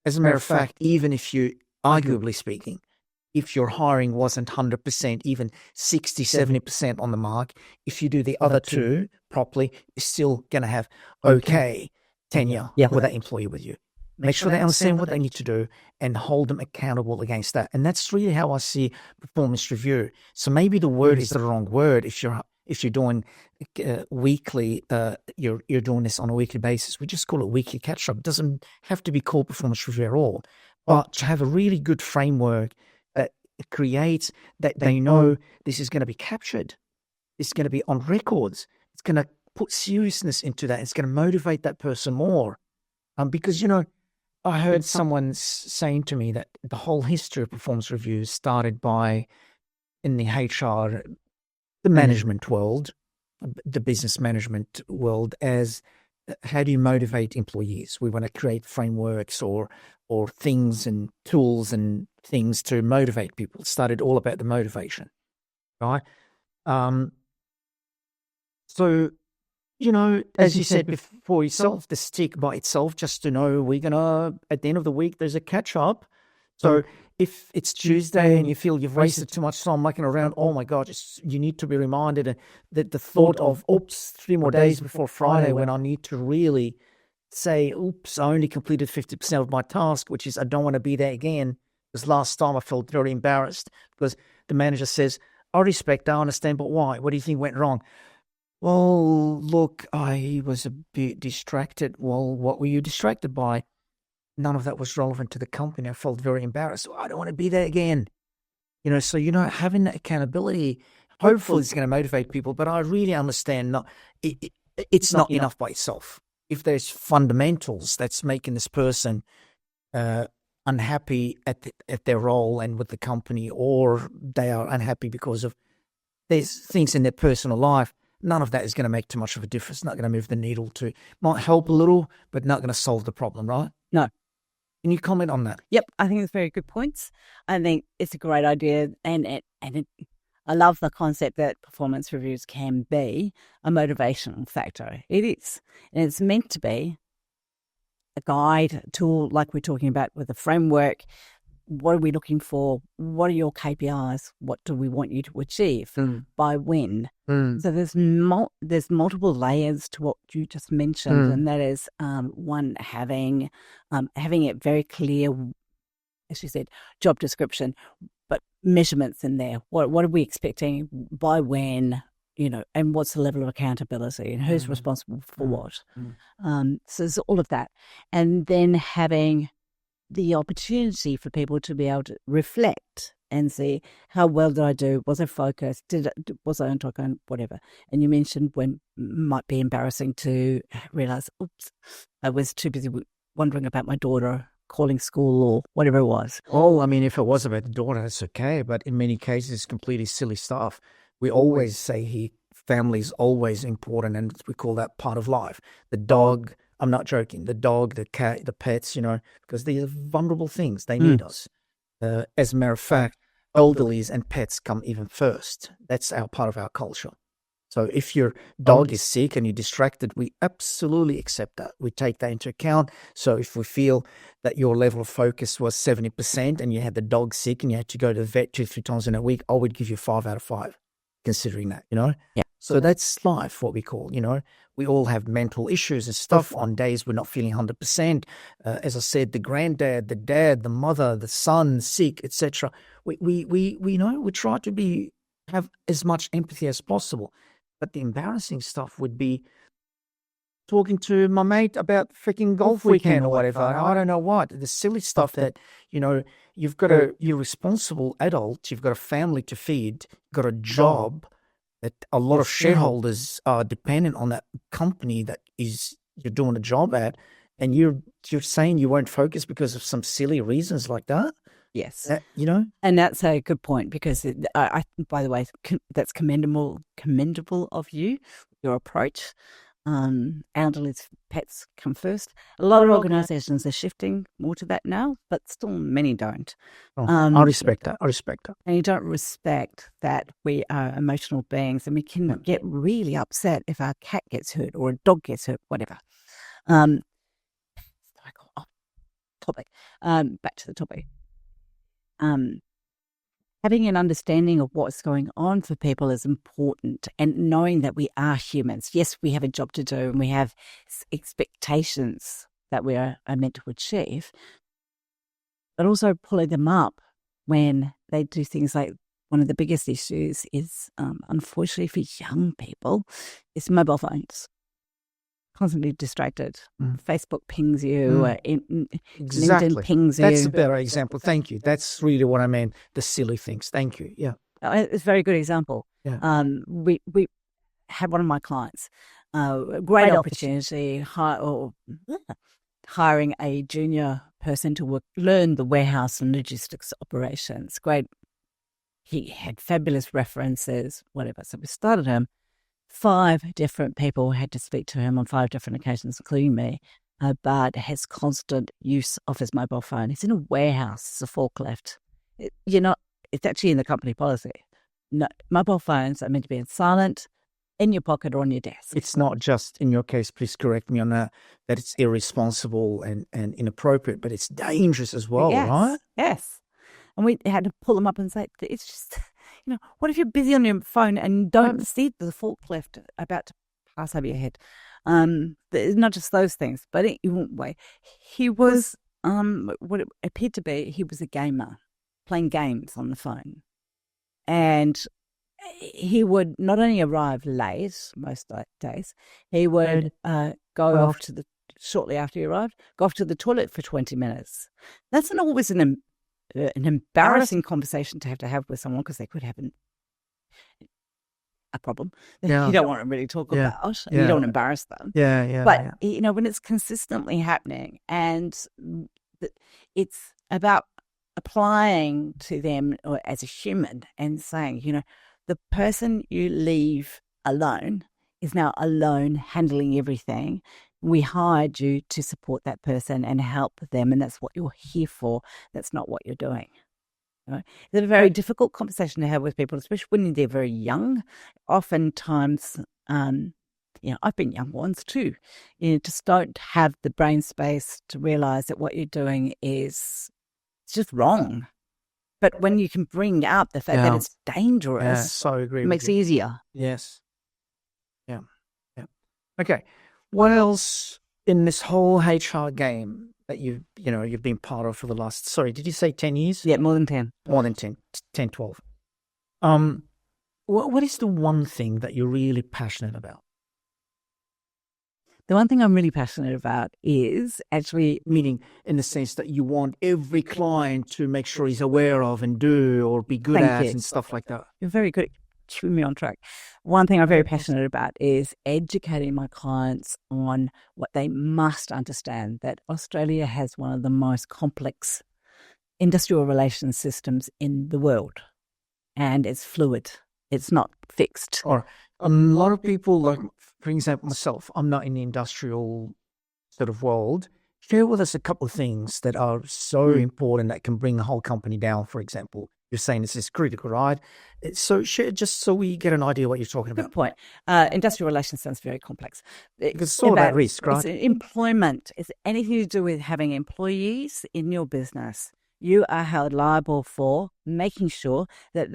As a matter of fact, even if you, arguably speaking, if your hiring wasn't 100%, even 60, 70% on the mark, if you do the other 2 properly, you're still going to have okay tenure with that employee with you. Make sure they understand what they need to do and hold them accountable against that. And that's really how I see performance review. So maybe the word is the wrong word if you're doing weekly, you're doing this on a weekly basis. We just call it weekly catch-up. It doesn't have to be called performance review at all. But to have a really good framework that creates that they know this is going to be captured. This is going to be on records. It's going to put seriousness into that. It's going to motivate that person more. Because, I heard someone saying to me that the whole history of performance reviews started in the HR, the management world, the business management world, as how do you motivate employees? We want to create frameworks or things and tools and things to motivate people. It started all about the motivation, right? So, as you said before yourself, the stick by itself, just to know we're going to, at the end of the week, there's a catch up. So if it's Tuesday and you feel you've wasted too much time mucking around, oh my God, you need to be reminded that the thought of, 3 more days before Friday when I need to really say, I only completed 50% of my task, which is I don't want to be there again. Because last time I felt very embarrassed because the manager says, I understand, but why? What do you think went wrong? Well, look, I was a bit distracted. Well, what were you distracted by? None of that was relevant to the company. I felt very embarrassed. I don't want to be there again. So, having that accountability, hopefully it's going to motivate people, but I really understand it's not enough by itself. If there's fundamentals that's making this person unhappy at their role and with the company, or they are unhappy because of there's things in their personal life, none of that is going to make too much of a difference. Not going to move the needle might help a little, but not going to solve the problem, right? No. Can you comment on that? Yep, I think it's very good points. I think it's a great idea, and I love the concept that performance reviews can be a motivational factor. It is, and it's meant to be a guide, a tool, like we're talking about with a framework. What are we looking for? What are your KPIs? What do we want you to achieve? By when? So there's multiple layers to what you just mentioned, and that is one, having it very clear, as you said, job description, but measurements in there. What are we expecting? By when? And what's the level of accountability, and who's responsible for what? So there's all of that, and then having the opportunity for people to be able to reflect and see, how well did I do? Was I focused? Was I on track on whatever? And you mentioned when it might be embarrassing to realize, I was too busy wondering about my daughter calling school or whatever it was. Oh, I mean, if it was about the daughter, that's okay. But in many cases, it's completely silly stuff. We always say family is always important, and we call that part of life. The dog, I'm not joking, the dog, the cat, the pets, because these are vulnerable things. They need us. As a matter of fact, elderlies and pets come even first. That's part of our culture. So if your dog is sick and you're distracted, we absolutely accept that. We take that into account. So if we feel that your level of focus was 70% and you had the dog sick and you had to go to the vet 2-3 times in a week, I would give you 5 out of 5, considering that, Yeah. So that's life, what we call, we all have mental issues and stuff on days we're not feeling 100%. As I said, the granddad, the dad, the mother, the son, sick, etc. We try to have as much empathy as possible. But the embarrassing stuff would be talking to my mate about freaking golf weekend or whatever. I don't know what. The silly stuff that, you're a responsible adult, you've got a family to feed, got a job, that a lot of shareholders are dependent on that company that you're doing a job at, and you're saying you won't focus because of some silly reasons like that. Yes. And that's a good point, because I by the way, that's commendable of you, your approach. Elderly pets come first. A lot of organisations are shifting more to that now, but still many don't. I respect that. And you don't respect that we are emotional beings, and we can get really upset if our cat gets hurt or a dog gets hurt, whatever. Topic. Back to the topic. Having an understanding of what's going on for people is important, and knowing that we are humans. Yes, we have a job to do and we have expectations that we are meant to achieve, but also pulling them up when they do things like, one of the biggest issues is, unfortunately for young people, is mobile phones. Constantly distracted. Facebook pings you. Exactly. LinkedIn pings you. That's a better example. Thank you. That's really what I meant. The silly things. Thank you. Yeah. It's a very good example. Yeah. We had one of my clients, great opportunity, hiring a junior person to learn the warehouse and logistics operations. Great. He had fabulous references, whatever. So we started him. 5 different people had to speak to him on 5 different occasions, including me, about his constant use of his mobile phone. He's in a warehouse, it's a forklift. It's actually in the company policy. No, mobile phones are meant to be in silent, in your pocket or on your desk. It's not just, in your case, please correct me on that it's irresponsible and inappropriate, but it's dangerous as well, right? Yes. And we had to pull them up and say, it's just... what if you're busy on your phone and don't see the forklift about to pass over your head? It's not just those things, but anyway, he was, what it appeared to be, he was a gamer, playing games on the phone. And he would not only arrive late most days, he would go off shortly after he arrived, go off to the toilet for 20 minutes. That's not always an embarrassing conversation to have with someone, because they could have a problem you don't want to really talk about, and you don't want to embarrass them. But when it's consistently happening, and it's about applying to them as a human and saying, the person you leave alone is now alone handling everything. We hired you to support that person and help them, and that's what you're here for. That's not what you're doing. Right? It's a very difficult conversation to have with people, especially when they're very young. Oftentimes, I've been young once too. Just don't have the brain space to realise that what you're doing it's just wrong. But when you can bring up the fact that it's dangerous, so agree. It makes it easier. Yes. Yeah. Okay. What else in this whole HR game that you've been part of for the last, did you say 10 years? Yeah, more than 10. More than 10, 12. What is the one thing that you're really passionate about? The one thing I'm really passionate about is actually... Meaning in the sense that you want every client to make sure he's aware of and do or be good at and stuff like that. You're very good at keeping me on track. One thing I'm very passionate about is educating my clients on what they must understand, that Australia has one of the most complex industrial relations systems in the world, and it's fluid. It's not fixed. Or a lot of people, like, for example, myself, I'm not in the industrial sort of world. Share with us a couple of things that are so important that can bring the whole company down, for example. You're saying this is critical, right? So share, just so we get an idea what you're talking about. Good point. Industrial relations sounds very complex. It's all about risk, right? It's employment. It's anything to do with having employees in your business. You are held liable for making sure that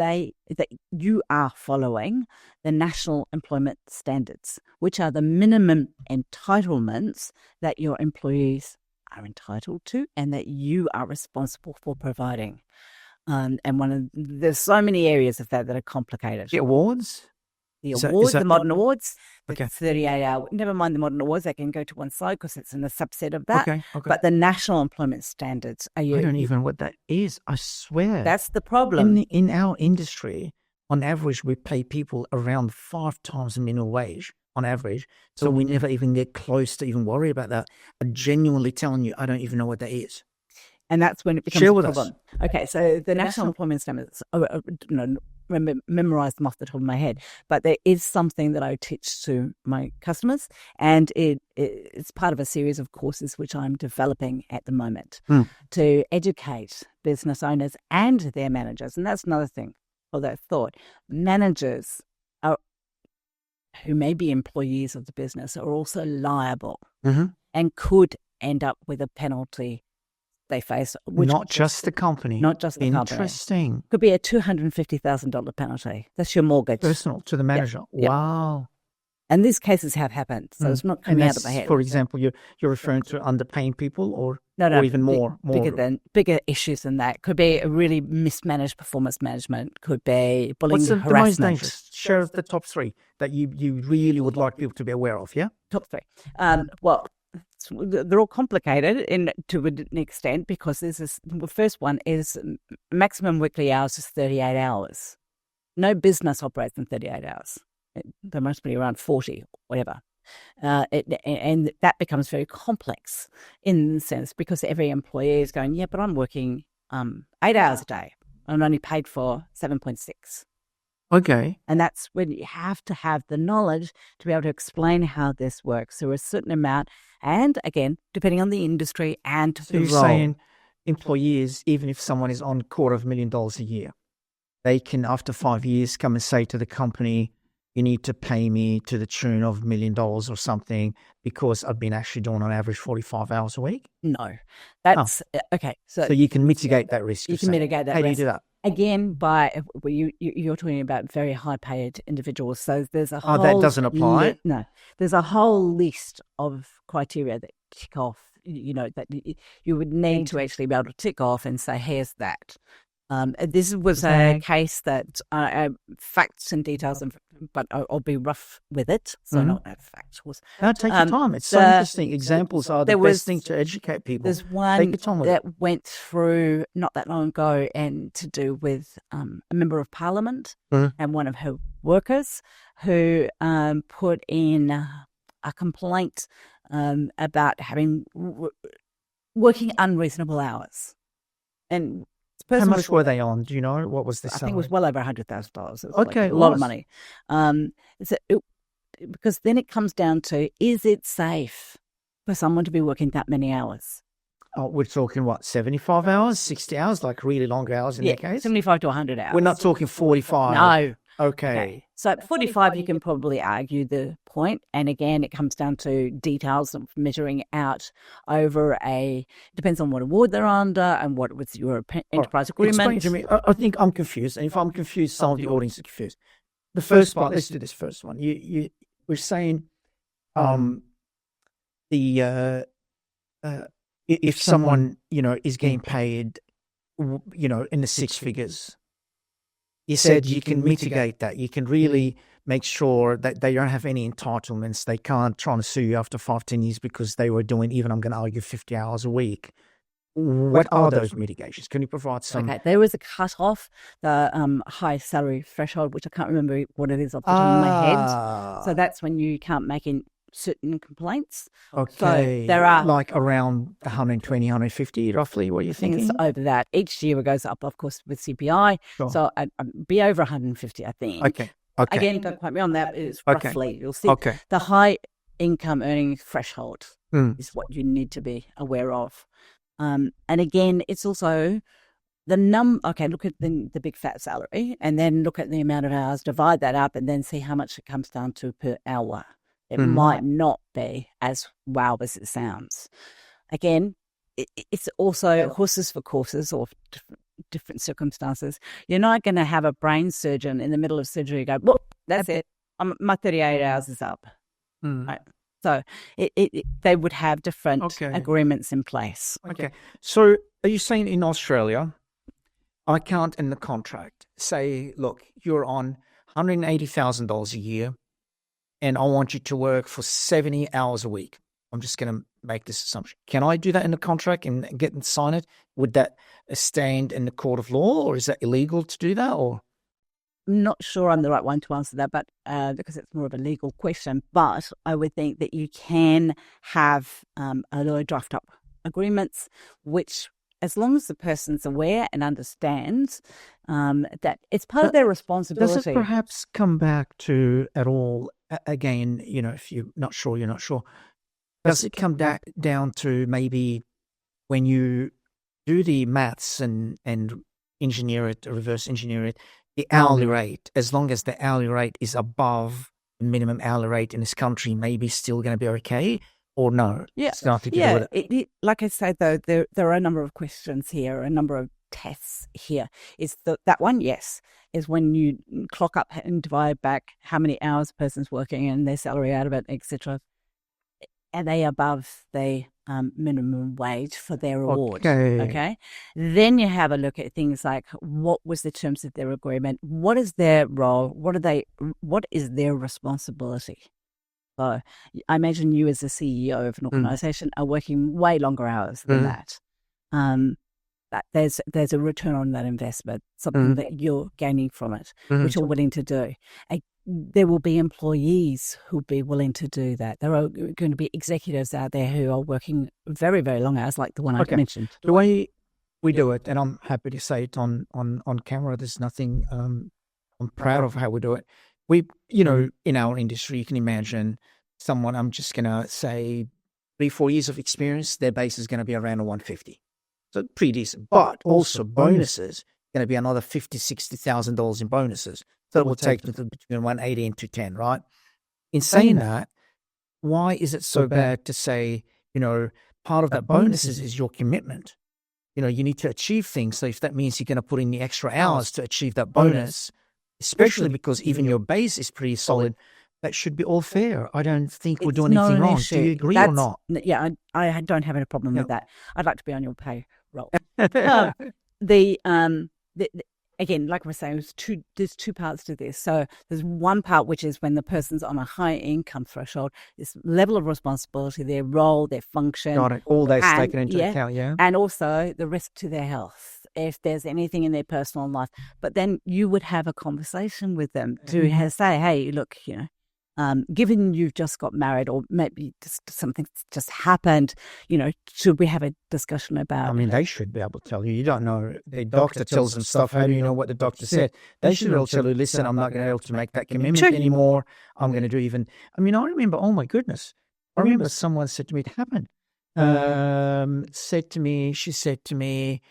you are following the national employment standards, which are the minimum entitlements that your employees are entitled to and that you are responsible for providing. And there's so many areas of that are complicated. The awards? the Is that- awards, is that- the modern awards, the Okay. 38-hour, never mind the modern awards, they can go to one side because it's in a subset of that. Okay. But the national employment standards are I don't even know what that is. I swear. That's the problem. In our industry, on average, we pay people around 5 times the minimum wage on average. So we never even get close to even worry about that. I'm genuinely telling you, I don't even know what that is. And that's when it becomes Share a with problem. us. Okay, so the national employment standards, memorize them off the top of my head, but there is something that I teach to my customers, and it's part of a series of courses which I'm developing at the moment to educate business owners and their managers. And that's another thing, although I thought managers who may be employees of the business are also liable and could end up with a penalty they face. Not just the company. Not just the company. Interesting. Could be a $250,000 penalty. That's your mortgage. Personal to the manager. Yep. Wow. And these cases have happened, so it's not coming out of my head. For example, you're referring to underpaying people or even more bigger issues than that. Could be a really mismanaged performance management. Could be bullying, What's the harassment. most dangerous? Share the top 3 that you really would like people to be aware of, yeah? Top 3. Well, they're all complicated to an extent because the first one is maximum weekly hours is 38 hours. No business operates in 38 hours. There must be around 40, whatever. And that becomes very complex in the sense because every employee is going, yeah, but I'm working 8 hours a day. I'm only paid for 7.6. Okay. And that's when you have to have the knowledge to be able to explain how this works. So a certain amount, and again, depending on the industry and So the you're role. saying employees, even if someone is on $250,000 a year, they can, after 5 years, come and say to the company, you need to pay me to the tune of $1 million or something because I've been actually doing on average 45 hours a week? No. That's okay. So you can mitigate that risk. You can mitigate that risk. How risk. do you do that? Again, you're talking about very high-paid individuals. So there's a whole... that doesn't apply? No. There's a whole list of criteria that tick off, that you would need to actually be able to tick off and say, here's that. This was a case that facts and details, but I'll be rough with it, so not factuals. No, take your time. It's so interesting. Examples are the best thing to educate people. There's one that went through not that long ago and to do with a member of parliament and one of her workers who put in a complaint about having working unreasonable hours. And how much were they on? Do you know? What was the salary? I think it was well over $100,000. Okay, a lot of money. Because then it comes down to, is it safe for someone to be working that many hours? Oh, we're talking, 75 hours, 60 hours, like really long hours in that case? 75 to 100 hours. We're not talking 45. No. Okay. So at 45, you can probably argue the point. And again, it comes down to details of measuring out over depends on what award they're under and what was your enterprise agreement. Explain to me. I think I'm confused. And if I'm confused, some of the audience is confused. The first part, let's do this first one. We're saying if someone, is getting paid, in the 6 figures, you said you can mitigate that. You can really make sure that they don't have any entitlements. They can't try to sue you after 5-10 years because they were doing, even I'm going to argue, 50 hours a week. What are those mitigations? Can you provide some? Okay, there was a cut-off, the high salary threshold, which I can't remember what it is off the top of my head. So that's when you can't make in certain complaints. Okay. So there are like around 120, 150, roughly, what you're thinking? It's over that. Each year it goes up, of course, with CPI. Sure. So I'd be over 150, I think. Okay. Again, don't quote me on that. It's roughly. You'll see the high income earning threshold is what you need to be aware of. And again, it's also the okay, look at the big fat salary and then look at the amount of hours, divide that up and then see how much it comes down to per hour. It might not be as wow as it sounds. Again, it's also horses for courses or different circumstances. You're not going to have a brain surgeon in the middle of surgery go, well, that's it. My 38 hours is up. Right? So they would have different agreements in place. Okay. So are you saying in Australia, I can't in the contract say, look, you're on $180,000 a year, and I want you to work for 70 hours a week. I'm just going to make this assumption. Can I do that in the contract and get and sign it? Would that stand in the court of law, or is that illegal to do that? Or not sure I'm the right one to answer that, but because it's more of a legal question. But I would think that you can have a lawyer draft up agreements, which, as long as the person's aware and understands that it's part of their responsibility. Does it perhaps come back to at all, again, if you're not sure, you're not sure. Does it come down to maybe when you do the maths and engineer it, or reverse engineer it, the hourly rate, as long as the hourly rate is above the minimum hourly rate in this country, maybe still going to be okay, or no? Yeah, it's nothing to do with it. Like I said, though, there are a number of questions here, a number of tests here. Is that one? Yes, is when you clock up and divide back how many hours a person's working and their salary out of it, etc. Are they above the minimum wage for their award? Okay. Then you have a look at things like, what was the terms of their agreement? What is their role? What is their responsibility? So I imagine you as the CEO of an organisation are working way longer hours than that. There's a return on that investment, something that you're gaining from it, which you're willing to do. There will be employees who'll be willing to do that. There are going to be executives out there who are working very, very long hours, like the one I mentioned. The way we do it, and I'm happy to say it on camera, there's nothing, I'm proud of how we do it. We, in our industry, you can imagine someone, I'm just going to say 3-4 years of experience, their base is going to be around a 150. So pretty decent. But also bonuses, going to be another $50,000-$60,000 in bonuses. So it will take them between 180 and 210, right? In saying that, why is it so bad to say, part of that bonuses is your commitment? You need to achieve things. So if that means you're going to put in the extra hours to achieve that bonus, especially because even your base is pretty solid, that should be all fair. I don't think we're doing anything wrong. Do you agree or not? Yeah, I don't have any problem with that. I'd like to be on your payroll. Again, like I was saying, there's two parts to this. So there's one part which is when the person's on a high income threshold, this level of responsibility, their role, their function. Got it. All that's taken into account, yeah. And also the risk to their health, if there's anything in their personal life. But then you would have a conversation with them to say, hey, look, given you've just got married or maybe just something's just happened, should we have a discussion about... I mean, they should be able to tell you. You don't know. The doctor tells them stuff. How do you know what the doctor said? They should be able to tell you, listen, I'm not going to be able to make that commitment anymore. I'm going to do even... I mean, I remember, oh my goodness. I remember someone said to me, it happened. She said to me,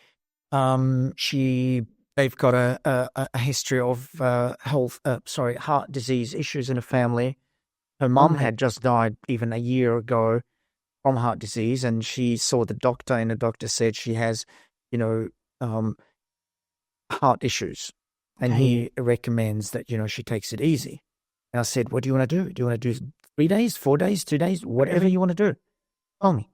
they've got a history of heart disease issues in a family. Her mum had just died even a year ago from heart disease, and she saw the doctor, and the doctor said she has, heart issues, and he recommends that, she takes it easy. And I said, what do you want to do? Do you want to do 3 days, 4 days, 2 days, whatever you want to do? Tell me.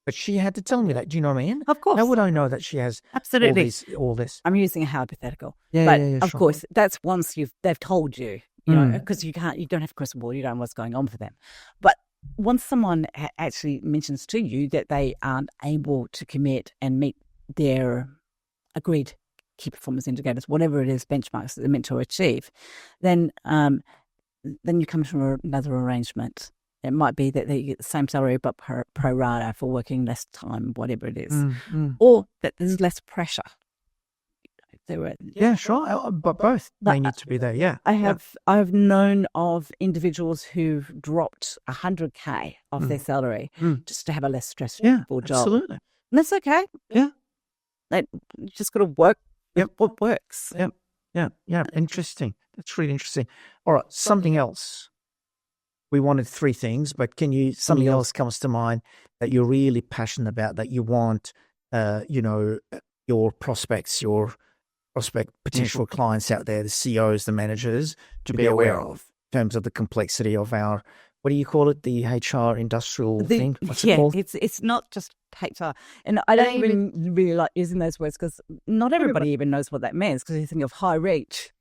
But she had to tell me that. Do you know what I mean? Of course. How would I know that she has absolutely all this? I'm using a hypothetical. But of course, that's once they've told you, because you don't have a crystal ball, you don't know what's going on for them. But once someone actually mentions to you that they aren't able to commit and meet their agreed key performance indicators, whatever it is, benchmarks that they're meant to achieve, then you come to another arrangement. It might be that they get the same salary but pro rata for working less time, whatever it is, or that there's less pressure. Sure, but both they need to be there. Yeah, I've known of individuals who've dropped $100K off their salary just to have a less stressful job. Absolutely, and that's okay. Yeah, you just got to work. What works. Yeah. Interesting. That's really interesting. All right, something else. We wanted 3 things, but something else comes to mind that you're really passionate about, that you want, your prospects, your potential clients out there, the CEOs, the managers, to be aware of in terms of the complexity of our, what do you call it? The HR industrial thing? What's it called? It's not just HR. And I don't even really like using those words because not everybody even knows what that means, because you think of high reach.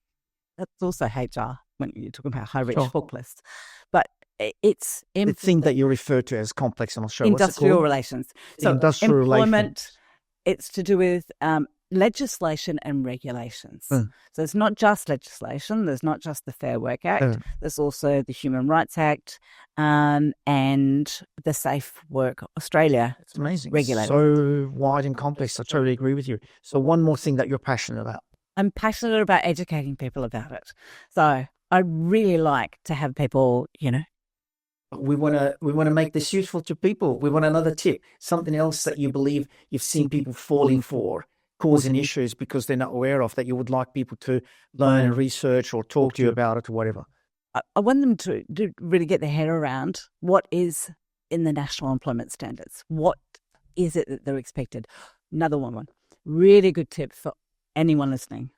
that's also HR when you're talking about high-reach Sure. forklifts. But it's The thing that you refer to as complex, I'm not sure what's it industrial called? relations. So Industrial employment, relations. it's to do with legislation and regulations. Mm. So it's not just legislation. There's not just the Fair Work Act. Mm. There's also the Human Rights Act and the Safe Work Australia. It's amazing. Regulator. So wide and complex. I totally agree with you. So one more thing that you're passionate about. I'm passionate about educating people about it. So I really like to have people, We want to make this useful to people. We want another tip, something else that you believe you've seen people falling for, causing issues because they're not aware of, that you would like people to learn and research or talk to you about it or whatever. I want them to really get their head around what is in the National Employment Standards. What is it that they're expected? Another one. Really good tip for anyone listening.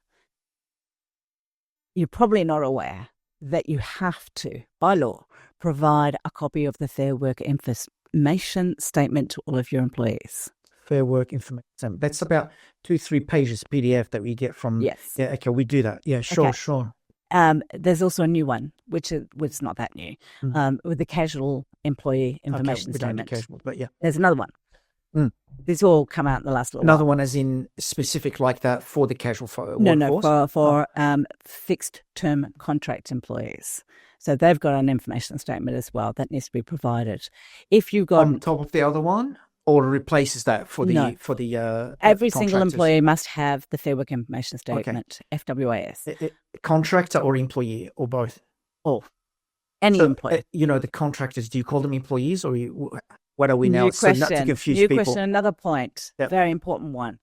You're probably not aware that you have to, by law, provide a copy of the Fair Work Information Statement to all of your employees. Fair Work Information Statement. That's about 2-3 pages PDF that we get from. Yes. Yeah. Okay. We do that. Yeah. Sure. Okay. Sure. There's also a new one, which is not that new, with the Casual Employee Information we don't do Statement. casual, but yeah. There's another one. These all come out in the last little Another while. one as in specific like that for the casual No, for fixed term contract employees. So they've got an information statement as well that needs to be provided. If you've got on top of the other one, or replaces that for the every single contractors? employee must have the Fair Work Information Statement, FWAS. Contractor or employee or both? Any employee. The contractors, do you call them employees or what are we now? New So question. not to confuse New people. question. Another point, Yep. very important one,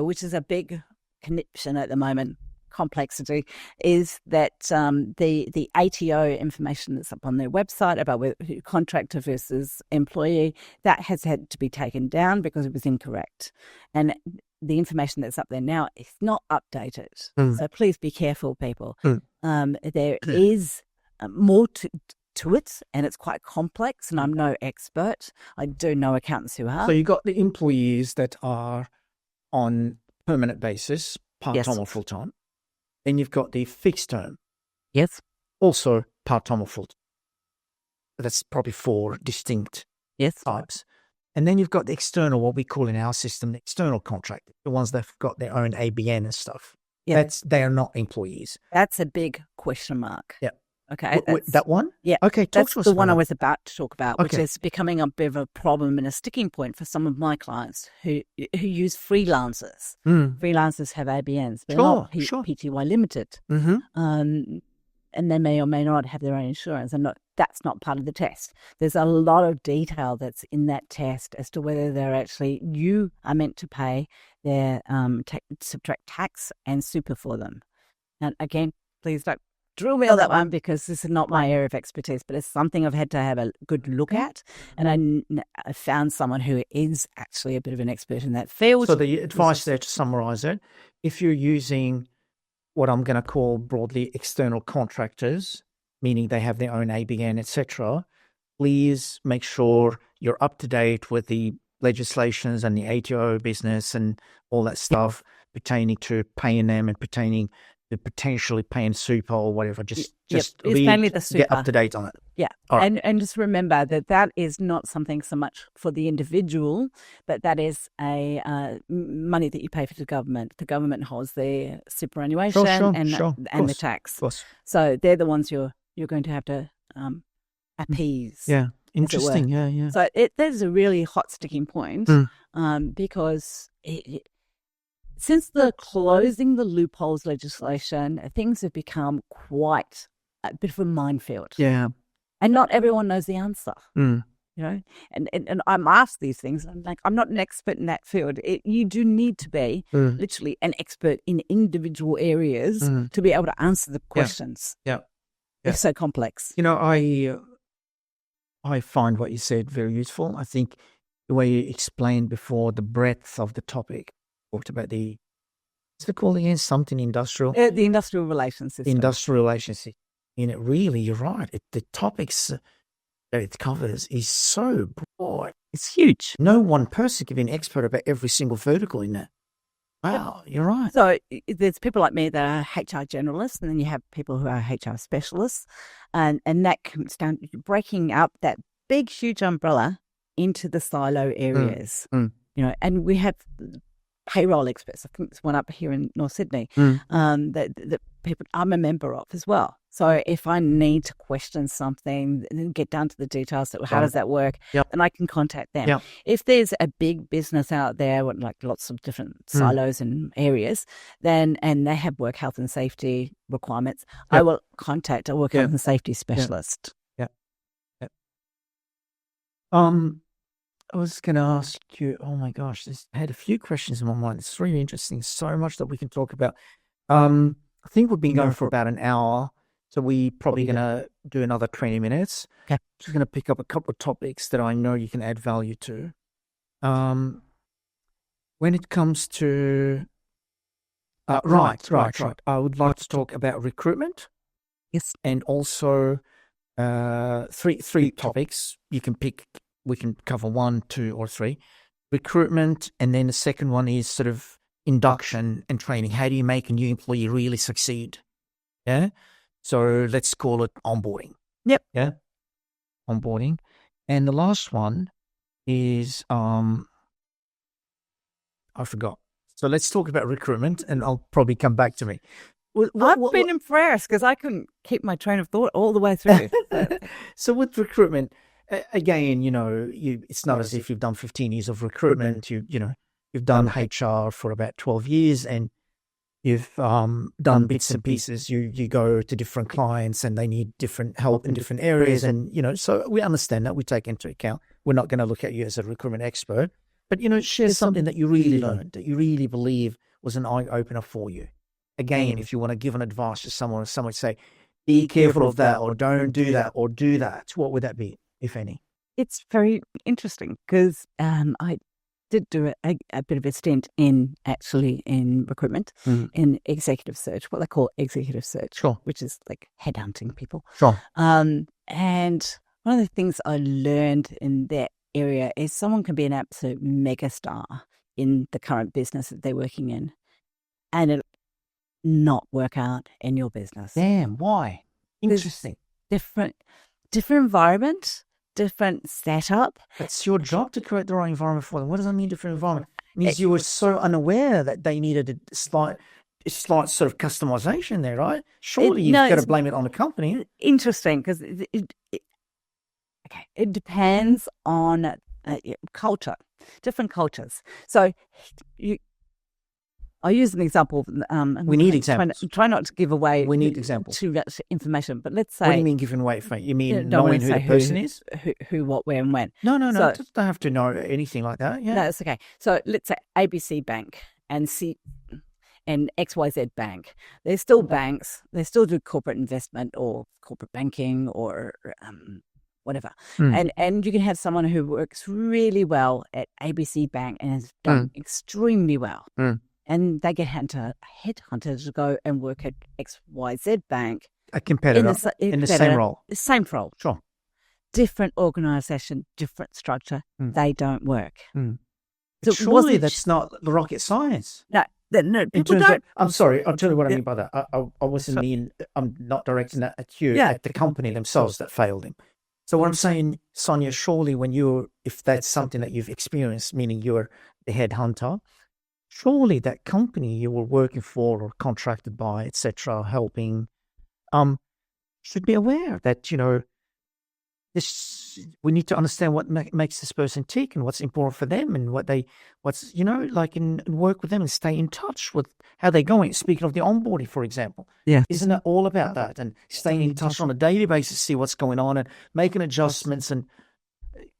which is a big connection at the moment. Complexity is that the ATO information that's up on their website about contractor versus employee, that has had to be taken down because it was incorrect, and the information that's up there now is not updated. So please be careful, people. There is more to it, and it's quite complex, and I'm no expert. I do know accountants who are. So you got the employees that are on permanent basis, part-time or full-time. Then you've got the fixed term. Yes. Also part-time or full-time. That's probably 4 distinct types. And then you've got the external, what we call in our system, the external contractors, the ones that have got their own ABN and stuff. Yeah. They are not employees. That's a big question mark. Yeah. Okay. That one? Yeah. Okay, that's to us the one I about was about to talk about, which Okay. is becoming a bit of a problem and a sticking point for some of my clients who use freelancers. Freelancers have ABNs, but not PTY Limited. And they may or may not have their own insurance, and that's not part of the test. There's a lot of detail that's in that test as to whether you are meant to pay their subtract tax and super for them. And again, please don't drill me on that one because this is not my area of expertise, but it's something I've had to have a good look at. And I found someone who is actually a bit of an expert in that field. So the advice there, to summarize it, if you're using what I'm going to call broadly external contractors, meaning they have their own ABN, etc., please make sure you're up to date with the legislations and the ATO business and all that stuff pertaining to paying them and pertaining to potentially paying super or whatever. Just it's mainly the super. Get up to date on it. Yeah. Right. And just remember that is not something so much for the individual, but that is a money that you pay for the government. The government holds the superannuation and the tax. Of course. So they're the ones you're going to have to appease. Yeah. Interesting. Yeah. So there's a really hot sticking point because since the closing the loopholes legislation, things have become quite a bit of a minefield. Yeah. And not everyone knows the answer. And I'm asked these things. I'm like, I'm not an expert in that field. You do need to be literally an expert in individual areas to be able to answer the questions. Yeah. They're so complex. I find what you said very useful. I think the way you explained before the breadth of the topic, talked about what's it called again? Something industrial? The industrial relations system. Industrial relations system. Really, you're right. The topics that it covers is so broad. It's huge. No one person can be an expert about every single vertical in that. Wow, you're right. So there's people like me that are HR generalists, and then you have people who are HR specialists, and that comes down to breaking up that big, huge umbrella into the silo areas. And we have payroll experts. I think there's one up here in North Sydney that people I'm a member of as well. So if I need to question something and get down to the details, how does that work, then I can contact them. Yep. If there's a big business out there with like lots of different silos and areas, and they have work health and safety requirements, I will contact a work health and safety specialist. I was going to ask you, oh my gosh, I had a few questions in my mind. It's really interesting. So much that we can talk about. I think we've been going for about an hour, so we probably going to do another 20 minutes. Okay. Just going to pick up a couple of topics that I know you can add value to. When it comes to, right. I would like to talk about recruitment. Yes. And also three topics you can pick. We can cover 1, 2, or 3. Recruitment, and then the second one is sort of induction and training. How do you make a new employee really succeed? Yeah. So let's call it onboarding. Yep. Yeah. Onboarding. And the last one is I forgot. So let's talk about recruitment, and I'll probably come back to me. I've been impressed because I couldn't keep my train of thought all the way through. So with recruitment, again, it's not as if you've done 15 years of recruitment. You've done HR for about 12 years, and you've done bits and pieces. You go to different clients, and they need different help in different areas, and so we understand that. We take into account. We're not going to look at you as a recruitment expert, but share something that you really learned, that you really believe was an eye opener for you. Again, if you want to give an advice to someone say, be careful of that, or don't do that, or do that, what would that be, if any? It's very interesting because I did do a bit of a stint in recruitment, in executive search, what they call executive search, which is like headhunting people. Sure. And one of the things I learned in that area is someone can be an absolute megastar in the current business that they're working in, and it not work out in your business. Damn, why? Interesting. Different environment, different setup. It's your job to create the right environment for them. What does that mean, different environment? It means you were so unaware that they needed a slight sort of customization there, right? Surely you've got to blame it on the company. Interesting, because it depends on culture, different cultures. So I'll use an example. We need examples. Try not to give away. We need examples. Too much information, but let's say. What do you mean giving away information? You mean knowing who the person is? Who, what, where, and when? No. Just don't have to know anything like that. Yeah. No, it's okay. So let's say ABC Bank and XYZ Bank. They're still banks. They still do corporate investment or corporate banking or whatever. And you can have someone who works really well at ABC Bank and has done extremely well. And they get headhunted to go and work at XYZ Bank. A competitor in the same role. The same role. Sure. Different organisation, different structure. They don't work. So surely that's not the rocket science. No, people don't. I'm sorry, I'll tell you what I mean by that. I wasn't I'm not directing that at you, at the company themselves that failed him. So what I'm saying, Sonia, surely if that's something that you've experienced, meaning you're the headhunter, surely that company you were working for or contracted by, etc., helping, should be aware that, we need to understand what makes this person tick and what's important for them and and work with them and stay in touch with how they're going. Speaking of the onboarding, for example, isn't it all about that? And staying in touch on a daily basis, see what's going on and making adjustments and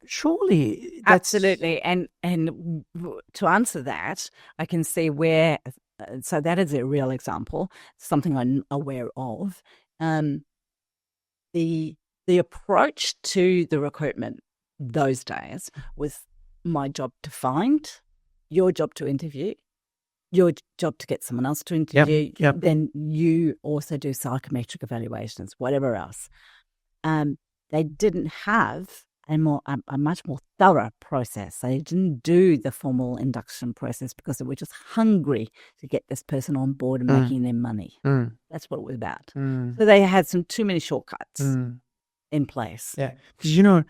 surely that's... Absolutely. And to answer that, I can see where, so that is a real example, something I'm aware of. The approach to the recruitment those days was my job to find, your job to interview, your job to get someone else to interview. Yep. Then you also do psychometric evaluations, whatever else. They didn't have and a much more thorough process. They didn't do the formal induction process because they were just hungry to get this person on board and making them money. That's what it was about. So they had too many shortcuts in place. Yeah, because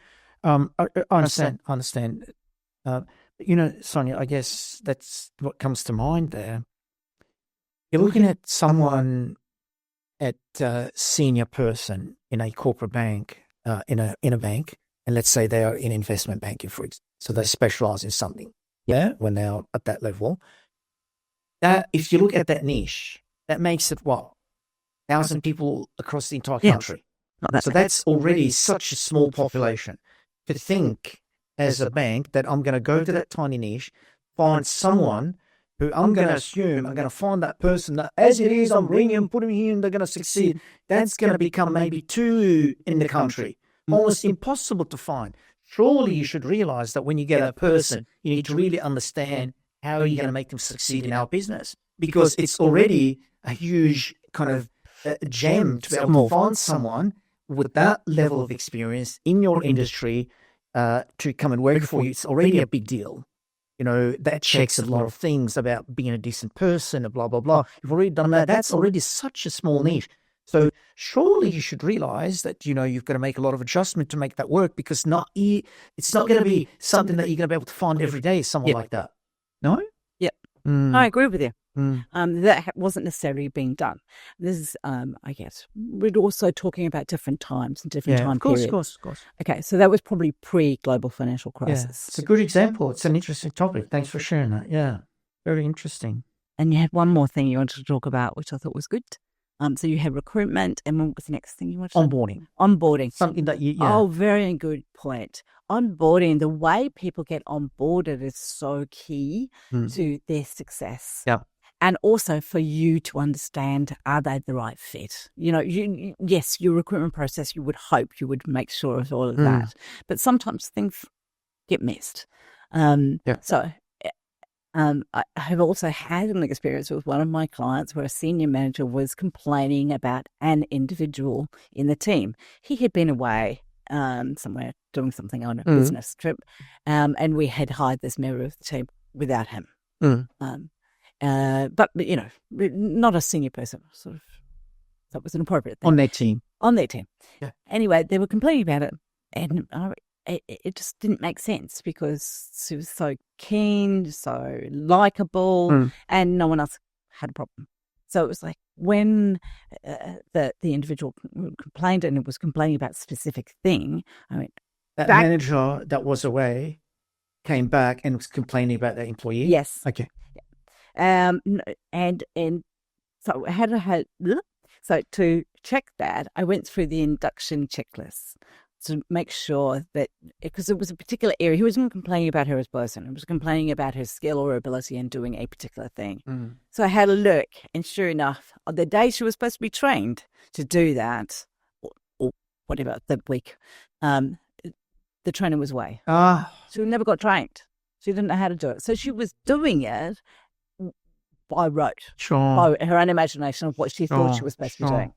I understand. Sonia, I guess that's what comes to mind there. You're looking at someone at a senior person in a corporate bank, in a bank, and let's say they are in investment banking, for example. So they specialize in something. Yeah, when they're at that level. That if you look at that niche, that makes it 1,000 people across the entire country. So that's already such a small population. To think as a bank that I'm going to go to that tiny niche, find someone who I'm going to assume I'm going to find that person that as it is, I'm bringing them, put them here, and they're going to succeed. That's going to become maybe 2 in the country. Almost impossible to find. Surely you should realize that when you get a person, you need to really understand how you're going to make them succeed in our business, because it's already a huge kind of gem to be able to find someone with that level of experience in your industry to come and work for you. It's already a big deal. That checks a lot of things about being a decent person and blah, blah, blah. You've already done that. That's already such a small niche. So surely you should realize that, you've got to make a lot of adjustment to make that work, because it's not going to be something that you're going to be able to find every day, someone like that. No? Yep. I agree with you. That wasn't necessarily being done. This is, I guess, we're also talking about different times and different time periods. Of course. Okay, so that was probably pre-global financial crisis. Yeah, it's a good example. It's an interesting topic. Thanks for sharing that. Yeah, very interesting. And you had one more thing you wanted to talk about, which I thought was good. So you had recruitment, and what was the next thing you wanted to Onboarding. Something that Oh, very good point. Onboarding, the way people get onboarded is so key to their success. Yeah. And also for you to understand, are they the right fit? Yes, your recruitment process, you would hope you would make sure of all of that. But sometimes things get missed. So I have also had an experience with one of my clients where a senior manager was complaining about an individual in the team. He had been away somewhere doing something on a business trip, and we had hired this member of the team without him. But not a senior person, sort of. That was an appropriate thing. On their team. Yeah. Anyway, they were complaining about it, and it just didn't make sense because she was so keen, so likable, and no one else had a problem. So it was like when the individual complained, and it was complaining about a specific thing. That manager that was away came back and was complaining about that employee? Yes. Okay. And so so to check that, I went through the induction checklist to make sure that, because it was a particular area, he wasn't complaining about her as a person, he was complaining about her skill or ability in doing a particular thing. So I had a look, and sure enough, on the day she was supposed to be trained to do that, or whatever, the week, the trainer was away. She never got trained. She didn't know how to do it. So she was doing it by rote, by her own imagination of what she thought she was supposed to be doing.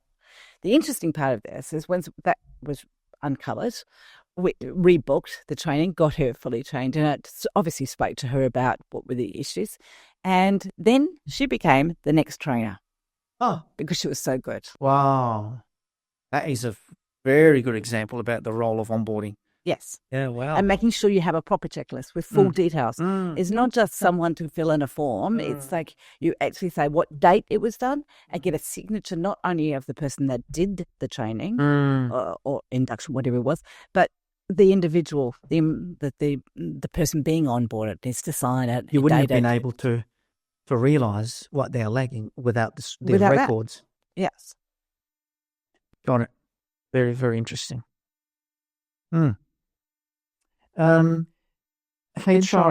The interesting part of this is when that was uncovered, we rebooked the training, got her fully trained, and it obviously spoke to her about what were the issues. And then she became the next trainer. Because she was so good. Wow. That is a very good example about the role of onboarding. Yes. Yeah, wow. And making sure you have a proper checklist with full details. It's not just someone to fill in a form. It's like you actually say what date it was done and get a signature not only of the person that did the training or induction, whatever it was, but the individual, the person being onboarded needs to sign it. You wouldn't have been able to realise what they're lacking without their records. That. Yes. Got it. Very, very interesting. HR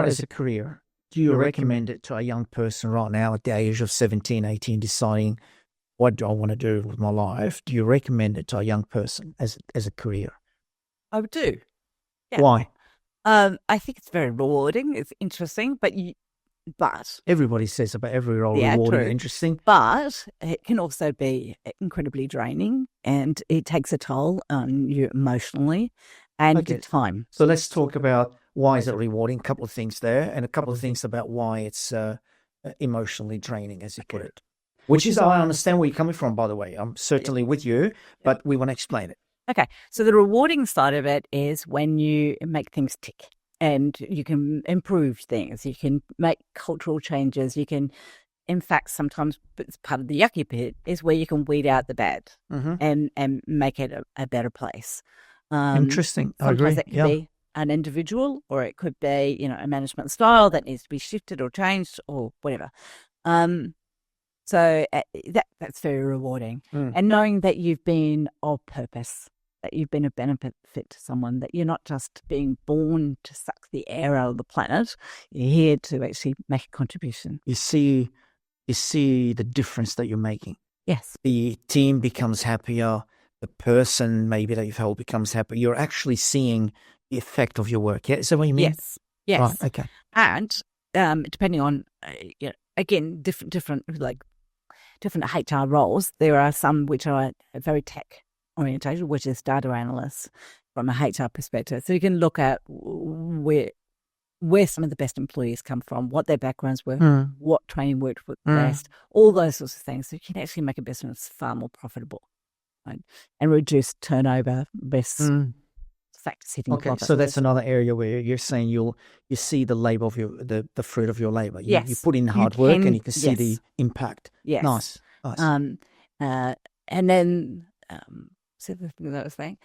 as a career, do you recommend it to a young person right now at the age of 17, 18, deciding what do I want to do with my life? Do you recommend it to a young person as a career? I would do. Yeah. Why? I think it's very rewarding. It's interesting, but everybody says about every role rewarding and interesting. But it can also be incredibly draining, and it takes a toll on you emotionally. and Okay. time. So let's talk about why is it rewarding, a couple of things there, and a couple of things about why it's emotionally draining, as you put it. Which is, I understand where you're coming from, by the way. I'm certainly with you, but we want to explain it. Okay, so the rewarding side of it is when you make things tick and you can improve things, you can make cultural changes, you can, in fact, sometimes it's part of the yucky bit is where you can weed out the bad and make it a better place. Interesting. I agree. Sometimes it can be an individual, or it could be, a management style that needs to be shifted or changed or whatever. So that's very rewarding. And knowing that you've been of purpose, that you've been a benefit to someone, that you're not just being born to suck the air out of the planet, you're here to actually make a contribution. You see the difference that you're making. Yes. The team becomes happier. The person maybe that you've helped becomes happier. You're actually seeing the effect of your work. Yeah, is that what you mean? Yes. Right. Okay. And depending on, again, different HR roles, there are some which are very tech orientated, which is data analysts from a HR perspective. So you can look at where some of the best employees come from, what their backgrounds were, what training worked best, all those sorts of things. So you can actually make a business far more profitable, right? And reduce turnover, best factors hitting profit. So that's another area where you're saying you see the labor of the fruit of your labor. You put in hard work and you can see the impact. Yes. Nice. And then so the thing that I was saying,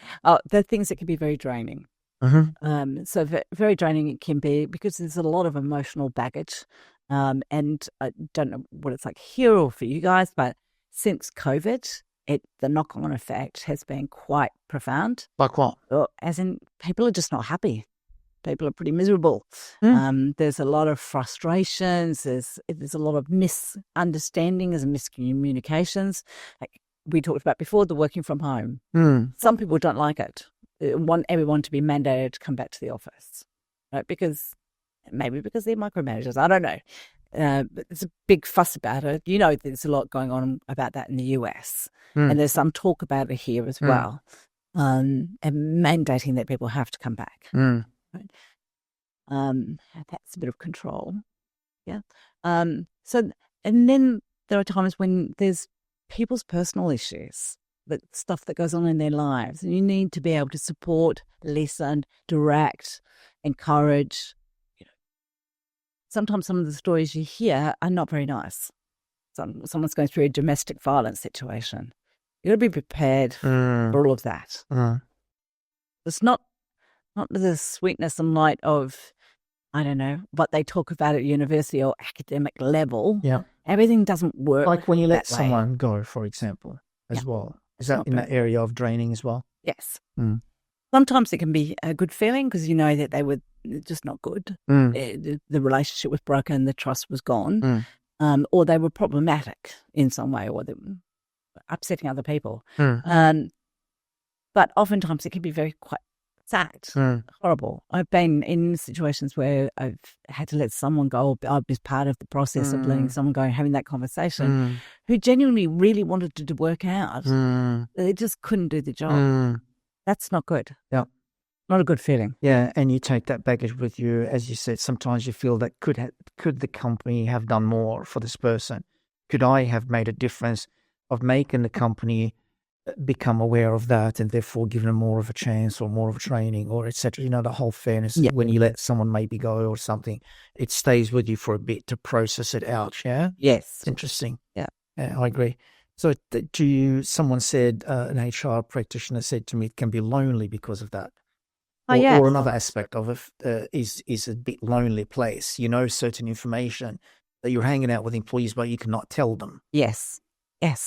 the things that can be very draining. So very draining it can be because there's a lot of emotional baggage. And I don't know what it's like here or for you guys, but since COVID, the knock-on effect has been quite profound. Like what? As in, people are just not happy. People are pretty miserable. There's a lot of frustrations. There's a lot of misunderstandings and miscommunications. Like we talked about before, the working from home. Some people don't like it. They want everyone to be mandated to come back to the office, right? Maybe because they're micromanagers. I don't know. But there's a big fuss about it. There's a lot going on about that in the US. And there's some talk about it here as well. And mandating that people have to come back. Right? That's a bit of control. Yeah. And then there are times when there's people's personal issues, the stuff that goes on in their lives. And you need to be able to support, listen, direct, encourage. Sometimes some of the stories you hear are not very nice. Someone's going through a domestic violence situation. You've got to be prepared for all of that. It's not the sweetness and light of, I don't know, what they talk about at university or academic level. Yeah. Everything doesn't work. Like when you let someone go, for example, as well. Is that in that area of draining as well? Yes. Sometimes it can be a good feeling because you know that they were just not good. The relationship was broken, the trust was gone, or they were problematic in some way, or they were upsetting other people. But oftentimes it can be quite sad, horrible. I've been in situations where I've had to let someone go. I was part of the process of letting someone go and having that conversation who genuinely really wanted to work out. They just couldn't do the job. That's not good. Yeah. Not a good feeling. Yeah, and you take that baggage with you. As you said, sometimes you feel that could the company have done more for this person? Could I have made a difference of making the company become aware of that and therefore giving them more of a chance or more of a training or et cetera? The whole fairness. Yeah. When you let someone maybe go or something, it stays with you for a bit to process it out, yeah? Yes. It's interesting. Yeah, I agree. So someone said, an HR practitioner said to me, it can be lonely because of that. Or another aspect of it is a bit lonely place. Certain information that you're hanging out with employees, but you cannot tell them. Yes.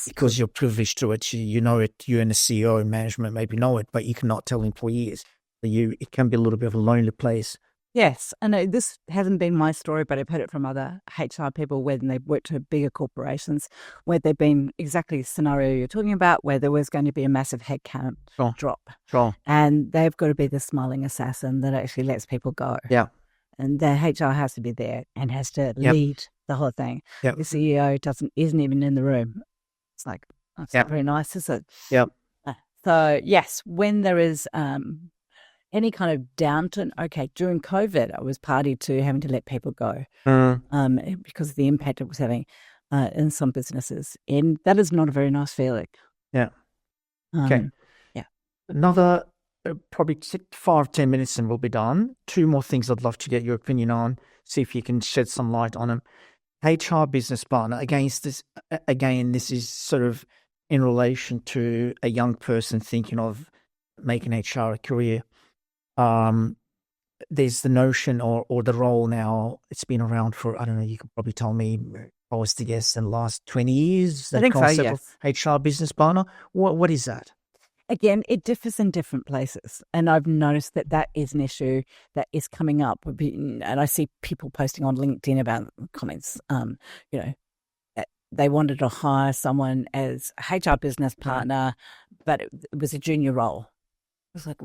Because you're privileged to it. You know it. You and the CEO and management maybe know it, but you cannot tell employees. It can be a little bit of a lonely place. Yes, and this hasn't been my story, but I've heard it from other HR people when they've worked at bigger corporations, where they've been exactly the scenario you're talking about, where there was going to be a massive headcount drop. Sure. And they've got to be the smiling assassin that actually lets people go. Yeah. And the HR has to be there and has to lead the whole thing. Yep. The CEO isn't even in the room. It's like, that's not very nice, is it? Yep. So, yes, when there is any kind of downturn. Okay, during COVID, I was party to having to let people go because of the impact it was having in some businesses. And that is not a very nice feeling. Yeah. Okay. Yeah. Another probably 5-10 minutes and we'll be done. 2 more things I'd love to get your opinion on, see if you can shed some light on them. HR business partner, again, this is sort of in relation to a young person thinking of making HR a career. There's the notion or the role now, it's been around for, I don't know, you could probably tell me, I was to guess, in the last 20 years. I think so, yes. Of HR business partner. What is that? Again, it differs in different places. And I've noticed that is an issue that is coming up. And I see people posting on LinkedIn about comments, they wanted to hire someone as a HR business partner, but it was a junior role. It was like,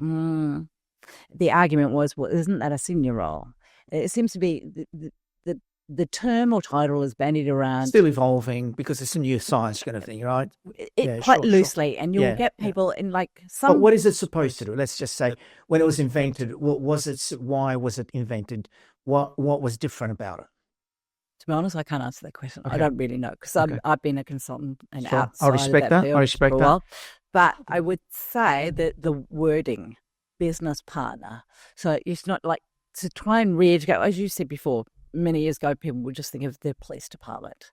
the argument was, well, isn't that a senior role? It seems to be the term or title is bandied around. Still evolving because it's a new science kind of thing, right? Quite loosely. Sure. And you'll get people in like some... But what is it supposed to do? Let's just say when it was invented, why was it invented? What was different about it? To be honest, I can't answer that question. Okay. I don't really know because I've been a consultant and outside I respect that. I respect that. But I would say that the wording, business partner, so it's not like to try and re-educate, as you said before, many years ago, people would just think of the police department.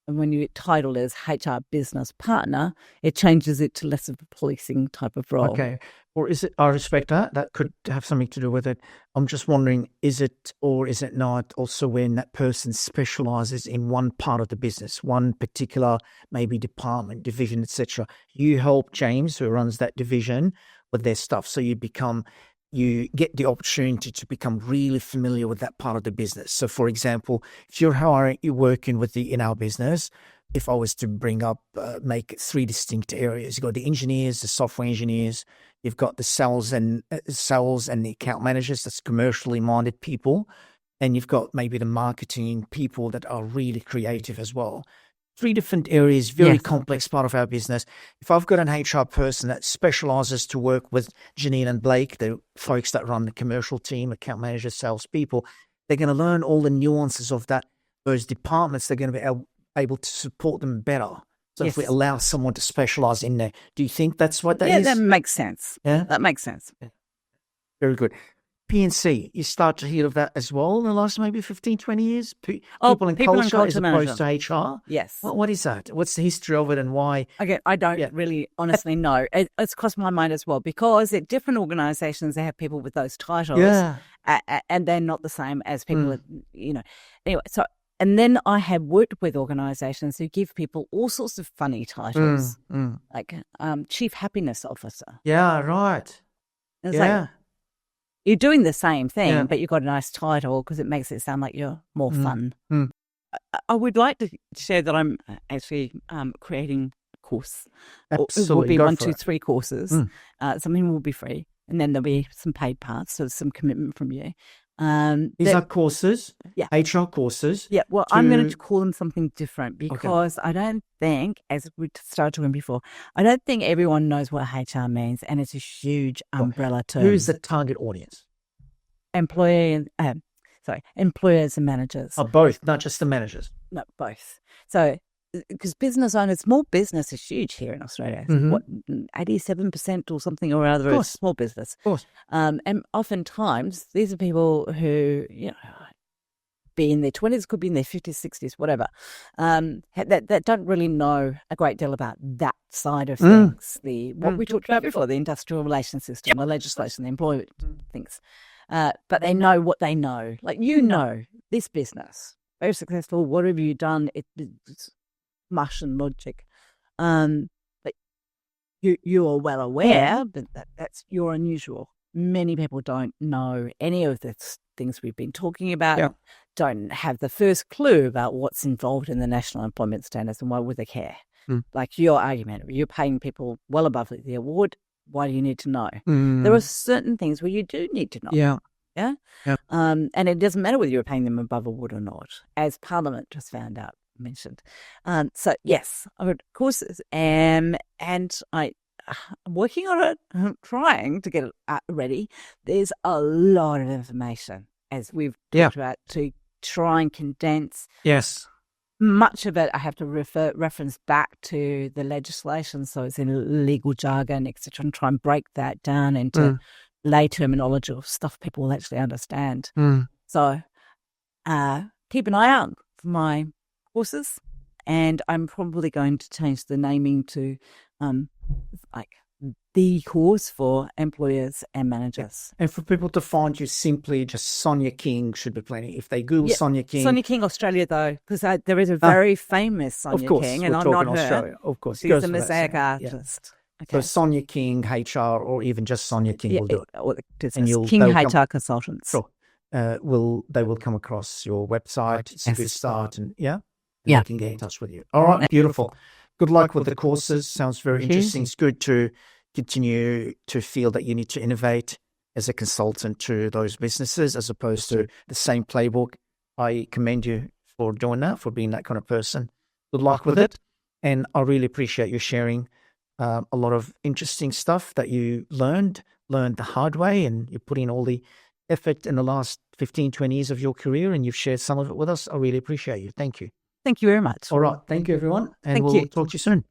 And when you title as HR business partner, it changes it to less of a policing type of role. Okay. Or is it, I respect that. That could have something to do with it. I'm just wondering, is it or is it not also when that person specializes in one part of the business, one particular maybe department, division, etc. You help James, who runs that division, with their stuff. So you get the opportunity to become really familiar with that part of the business. So, for example, if you're working in our business, if I was to bring up, make 3 distinct areas, you've got the engineers, the software engineers, you've got the sales and the account managers, that's commercially minded people, and you've got maybe the marketing people that are really creative as well. 3 different areas, very complex part of our business. If I've got an HR person that specializes to work with Janine and Blake, the folks that run the commercial team, account managers, salespeople, they're going to learn all the nuances of those departments. They're going to be able to support them better. So if we allow someone to specialize in there, do you think that's what that is? Yeah, that makes sense. Yeah, that makes sense. Yeah. Very good. P&C, you start to hear of that as well in the last maybe 15, 20 years? People in culture as opposed to HR? Yes. What is that? What's the history of it and why? Again, I don't really honestly know. It's crossed my mind as well because at different organisations, they have people with those titles and they're not the same as people with, Anyway, so, and then I have worked with organisations who give people all sorts of funny titles, like Chief Happiness Officer. Yeah, right. Like, you're doing the same thing, but you've got a nice title because it makes it sound like you're more fun. I would like to share that I'm actually creating a course. Absolutely. It will be 1, 2, 3 courses. Some of them will be free, and then there'll be some paid parts, so some commitment from you. These are courses, HR courses. Yeah, well, I'm going to call them something different because I don't think, as we started talking before, I don't think everyone knows what HR means, and it's a huge umbrella term. Who's the target audience? Employers and managers. Oh, both, not just the managers. No, both. So, because business owners, small business is huge here in Australia. What, 87% or something or other is small business. Of course. And oftentimes, these are people who, be in their 20s, could be in their 50s, 60s, whatever, that don't really know a great deal about that side of things. What we talked about before, the industrial relations system, the legislation, the employment things. But they know what they know. Like, this business, very successful, what have you done? It's Martian Logic. But you are well aware that you're unusual. Many people don't know any of the things we've been talking about, don't have the first clue about what's involved in the National Employment Standards and why would they care? Like your argument, you're paying people well above the award. Why do you need to know? There are certain things where you do need to know. Yeah. And it doesn't matter whether you're paying them above award or not, as Parliament just found out, mentioned. So yes, I've got courses, and I I'm working on it. I'm trying to get it ready. There's a lot of information, as we've talked about, to try and condense. Yes. Much of it I have to reference back to the legislation, so it's in legal jargon, etc., and try and break that down into lay terminology of stuff people will actually understand. So keep an eye out for my courses, and I'm probably going to change the naming to like the course for employers and managers. And for people to find you, simply just Sonja King should be plenty. If they Google Sonja King. Sonja King Australia, though, because there is a very famous Sonja King, and I'm not her. Australia, of course. She's a mosaic artist. Okay. So Sonja King HR, or even just Sonja King will do it. And King HR Consultants. Sure. They will come across your website. It's a good start, and they can get in touch with you. All right, beautiful. Good luck with the courses. Sounds very interesting. It's good to continue to feel that you need to innovate as a consultant to those businesses as opposed to the same playbook. I commend you for doing that, for being that kind of person. Good luck with it. And I really appreciate you sharing a lot of interesting stuff that you learned the hard way, and you put in all the effort in the last 15, 20 years of your career, and you've shared some of it with us. I really appreciate you. Thank you. Thank you very much. All right. Thank you, everyone. And we'll talk to you soon.